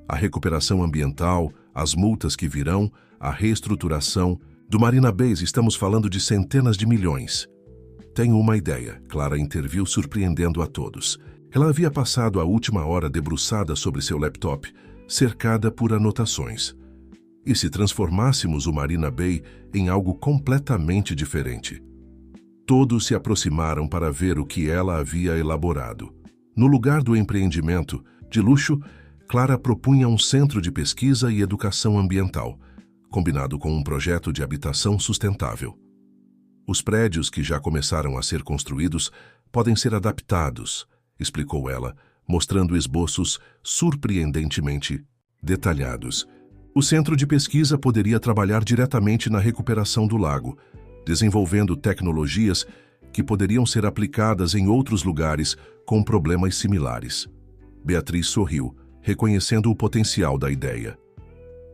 A recuperação ambiental, as multas que virão, a reestruturação. Do Marina Bay estamos falando de centenas de milhões. Tenho uma ideia, Clara interviu, surpreendendo a todos. Ela havia passado a última hora debruçada sobre seu laptop, cercada por anotações. E se transformássemos o Marina Bay em algo completamente diferente? Todos se aproximaram para ver o que ela havia elaborado. No lugar do empreendimento, de luxo, Clara propunha um centro de pesquisa e educação ambiental, combinado com um projeto de habitação sustentável. Os prédios que já começaram a ser construídos podem ser adaptados, explicou ela, mostrando esboços surpreendentemente detalhados. O centro de pesquisa poderia trabalhar diretamente na recuperação do lago, desenvolvendo tecnologias que poderiam ser aplicadas em outros lugares com problemas similares. Beatriz sorriu, reconhecendo o potencial da ideia.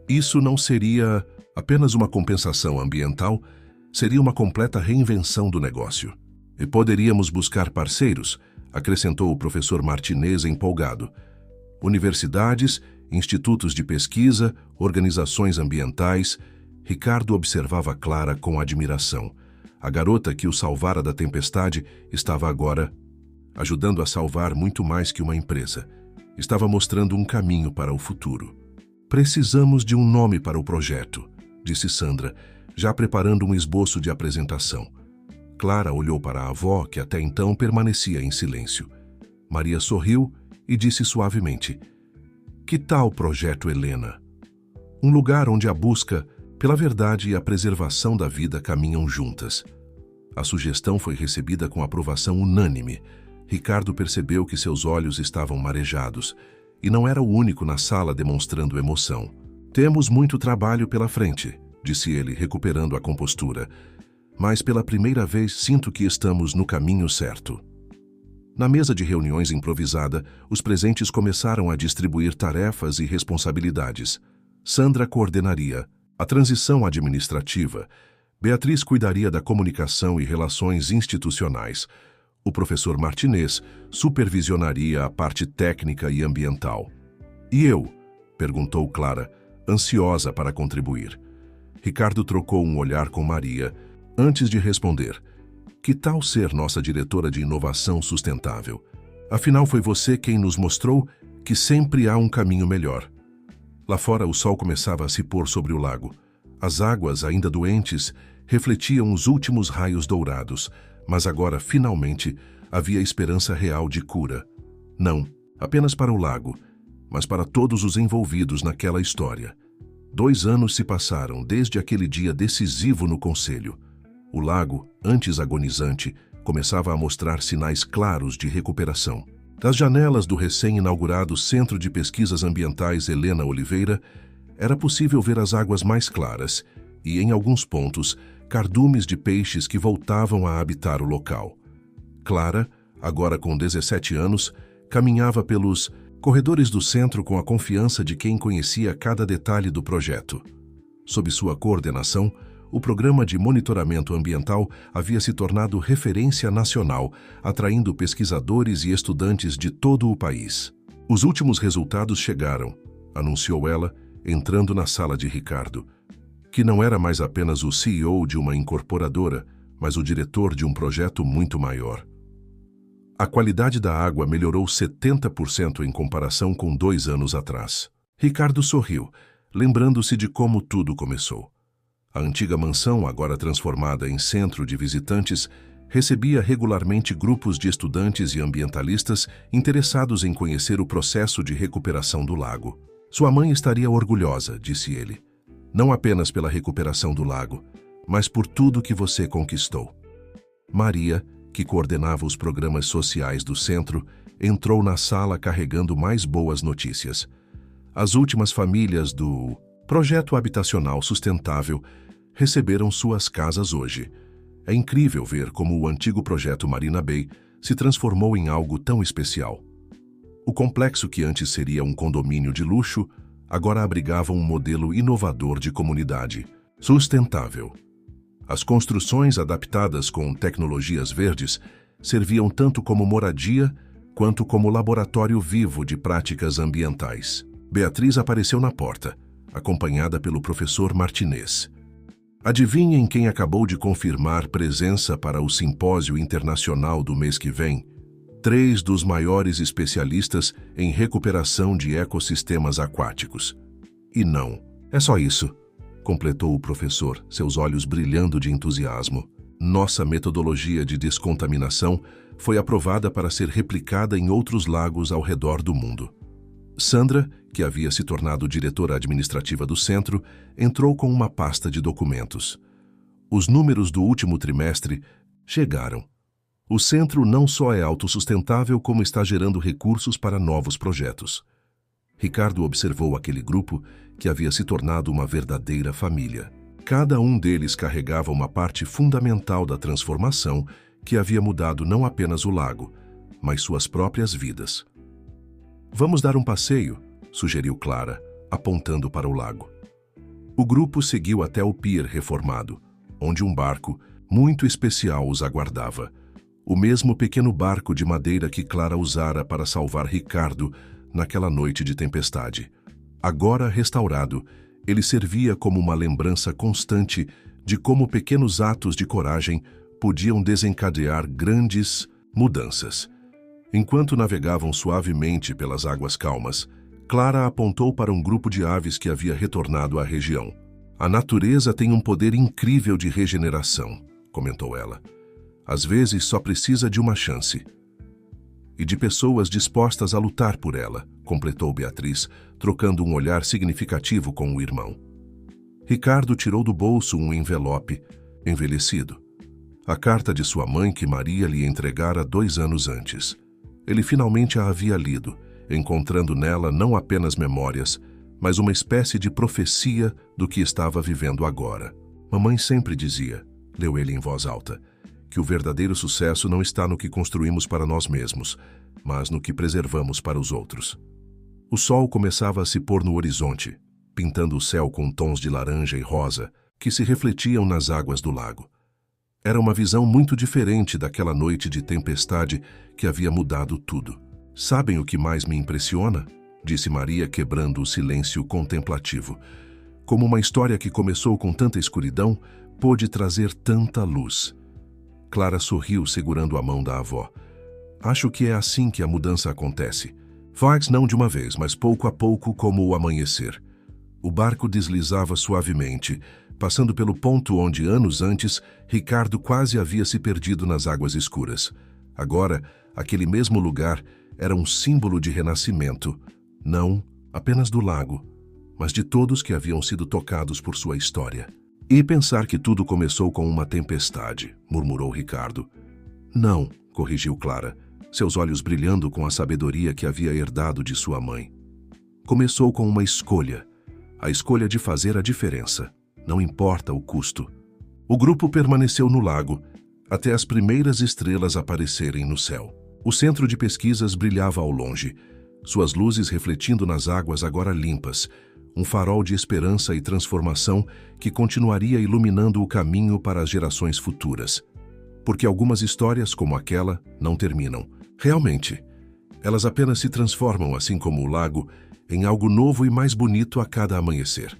Isso não seria apenas uma compensação ambiental, seria uma completa reinvenção do negócio. E poderíamos buscar parceiros, acrescentou o professor Martinez empolgado. Universidades, institutos de pesquisa, organizações ambientais. Ricardo observava Clara com admiração. A garota que o salvara da tempestade estava agora ajudando a salvar muito mais que uma empresa. Estava mostrando um caminho para o futuro. Precisamos de um nome para o projeto, disse Sandra, já preparando um esboço de apresentação. Clara olhou para a avó, que até então permanecia em silêncio. Maria sorriu e disse suavemente: Que tal o projeto Helena? Um lugar onde a busca pela verdade e a preservação da vida caminham juntas. A sugestão foi recebida com aprovação unânime. Ricardo percebeu que seus olhos estavam marejados e não era o único na sala demonstrando emoção. Temos muito trabalho pela frente, disse ele, recuperando a compostura. Mas pela primeira vez sinto que estamos no caminho certo. Na mesa de reuniões improvisada, os presentes começaram a distribuir tarefas e responsabilidades. Sandra coordenaria a transição administrativa, Beatriz cuidaria da comunicação e relações institucionais. O professor Martinez supervisionaria a parte técnica e ambiental. E eu? Perguntou Clara, ansiosa para contribuir. Ricardo trocou um olhar com Maria, antes de responder. Que tal ser nossa diretora de inovação sustentável? Afinal, foi você quem nos mostrou que sempre há um caminho melhor. Lá fora, o sol começava a se pôr sobre o lago. As águas, ainda doentes, refletiam os últimos raios dourados, mas agora, finalmente, havia esperança real de cura. Não apenas para o lago, mas para todos os envolvidos naquela história. 2 anos se passaram desde aquele dia decisivo no conselho. O lago, antes agonizante, começava a mostrar sinais claros de recuperação. Das janelas do recém-inaugurado Centro de Pesquisas Ambientais Helena Oliveira, era possível ver as águas mais claras e, em alguns pontos, cardumes de peixes que voltavam a habitar o local. Clara, agora com 17 anos, caminhava pelos corredores do centro com a confiança de quem conhecia cada detalhe do projeto. Sob sua coordenação, o programa de monitoramento ambiental havia se tornado referência nacional, atraindo pesquisadores e estudantes de todo o país. Os últimos resultados chegaram, anunciou ela, entrando na sala de Ricardo, que não era mais apenas o CEO de uma incorporadora, mas o diretor de um projeto muito maior. A qualidade da água melhorou 70% em comparação com 2 anos atrás. Ricardo sorriu, lembrando-se de como tudo começou. A antiga mansão, agora transformada em centro de visitantes, recebia regularmente grupos de estudantes e ambientalistas interessados em conhecer o processo de recuperação do lago. Sua mãe estaria orgulhosa, disse ele. Não apenas pela recuperação do lago, mas por tudo que você conquistou. Maria, que coordenava os programas sociais do centro, entrou na sala carregando mais boas notícias. As últimas famílias do Projeto Habitacional Sustentável receberam suas casas hoje. É incrível ver como o antigo projeto Marina Bay se transformou em algo tão especial. O complexo que antes seria um condomínio de luxo, agora abrigava um modelo inovador de comunidade, sustentável. As construções adaptadas com tecnologias verdes serviam tanto como moradia quanto como laboratório vivo de práticas ambientais. Beatriz apareceu na porta, acompanhada pelo professor Martinez. Adivinhem quem acabou de confirmar presença para o Simpósio Internacional do mês que vem? 3 dos maiores especialistas em recuperação de ecossistemas aquáticos. E não, é só isso, completou o professor, seus olhos brilhando de entusiasmo. Nossa metodologia de descontaminação foi aprovada para ser replicada em outros lagos ao redor do mundo. Sandra, que havia se tornado diretora administrativa do centro, entrou com uma pasta de documentos. Os números do último trimestre chegaram. O centro não só é autossustentável, como está gerando recursos para novos projetos. Ricardo observou aquele grupo que havia se tornado uma verdadeira família. Cada um deles carregava uma parte fundamental da transformação que havia mudado não apenas o lago, mas suas próprias vidas. Vamos dar um passeio, sugeriu Clara, apontando para o lago. O grupo seguiu até o pier reformado, onde um barco muito especial os aguardava. O mesmo pequeno barco de madeira que Clara usara para salvar Ricardo naquela noite de tempestade. Agora restaurado, ele servia como uma lembrança constante de como pequenos atos de coragem podiam desencadear grandes mudanças. Enquanto navegavam suavemente pelas águas calmas, Clara apontou para um grupo de aves que havia retornado à região. A natureza tem um poder incrível de regeneração, comentou ela. Às vezes só precisa de uma chance. E de pessoas dispostas a lutar por ela, completou Beatriz, trocando um olhar significativo com o irmão. Ricardo tirou do bolso um envelope, envelhecido. A carta de sua mãe que Maria lhe entregara 2 anos antes. Ele finalmente a havia lido, encontrando nela não apenas memórias, mas uma espécie de profecia do que estava vivendo agora. Mamãe sempre dizia, leu ele em voz alta, que o verdadeiro sucesso não está no que construímos para nós mesmos, mas no que preservamos para os outros. O sol começava a se pôr no horizonte, pintando o céu com tons de laranja e rosa que se refletiam nas águas do lago. Era uma visão muito diferente daquela noite de tempestade que havia mudado tudo. "Sabem o que mais me impressiona?", disse Maria, quebrando o silêncio contemplativo. "Como uma história que começou com tanta escuridão pôde trazer tanta luz." Clara sorriu, segurando a mão da avó. "Acho que é assim que a mudança acontece. Faz não de uma vez, mas pouco a pouco, como o amanhecer." O barco deslizava suavemente, passando pelo ponto onde, anos antes, Ricardo quase havia se perdido nas águas escuras. Agora, aquele mesmo lugar era um símbolo de renascimento, não apenas do lago, mas de todos que haviam sido tocados por sua história. "E pensar que tudo começou com uma tempestade", murmurou Ricardo. "Não", corrigiu Clara, seus olhos brilhando com a sabedoria que havia herdado de sua mãe. "Começou com uma escolha, a escolha de fazer a diferença, não importa o custo." O grupo permaneceu no lago, até as primeiras estrelas aparecerem no céu. O centro de pesquisas brilhava ao longe, suas luzes refletindo nas águas agora limpas, um farol de esperança e transformação que continuaria iluminando o caminho para as gerações futuras. Porque algumas histórias, como aquela, não terminam. Realmente, elas apenas se transformam, assim como o lago, em algo novo e mais bonito a cada amanhecer.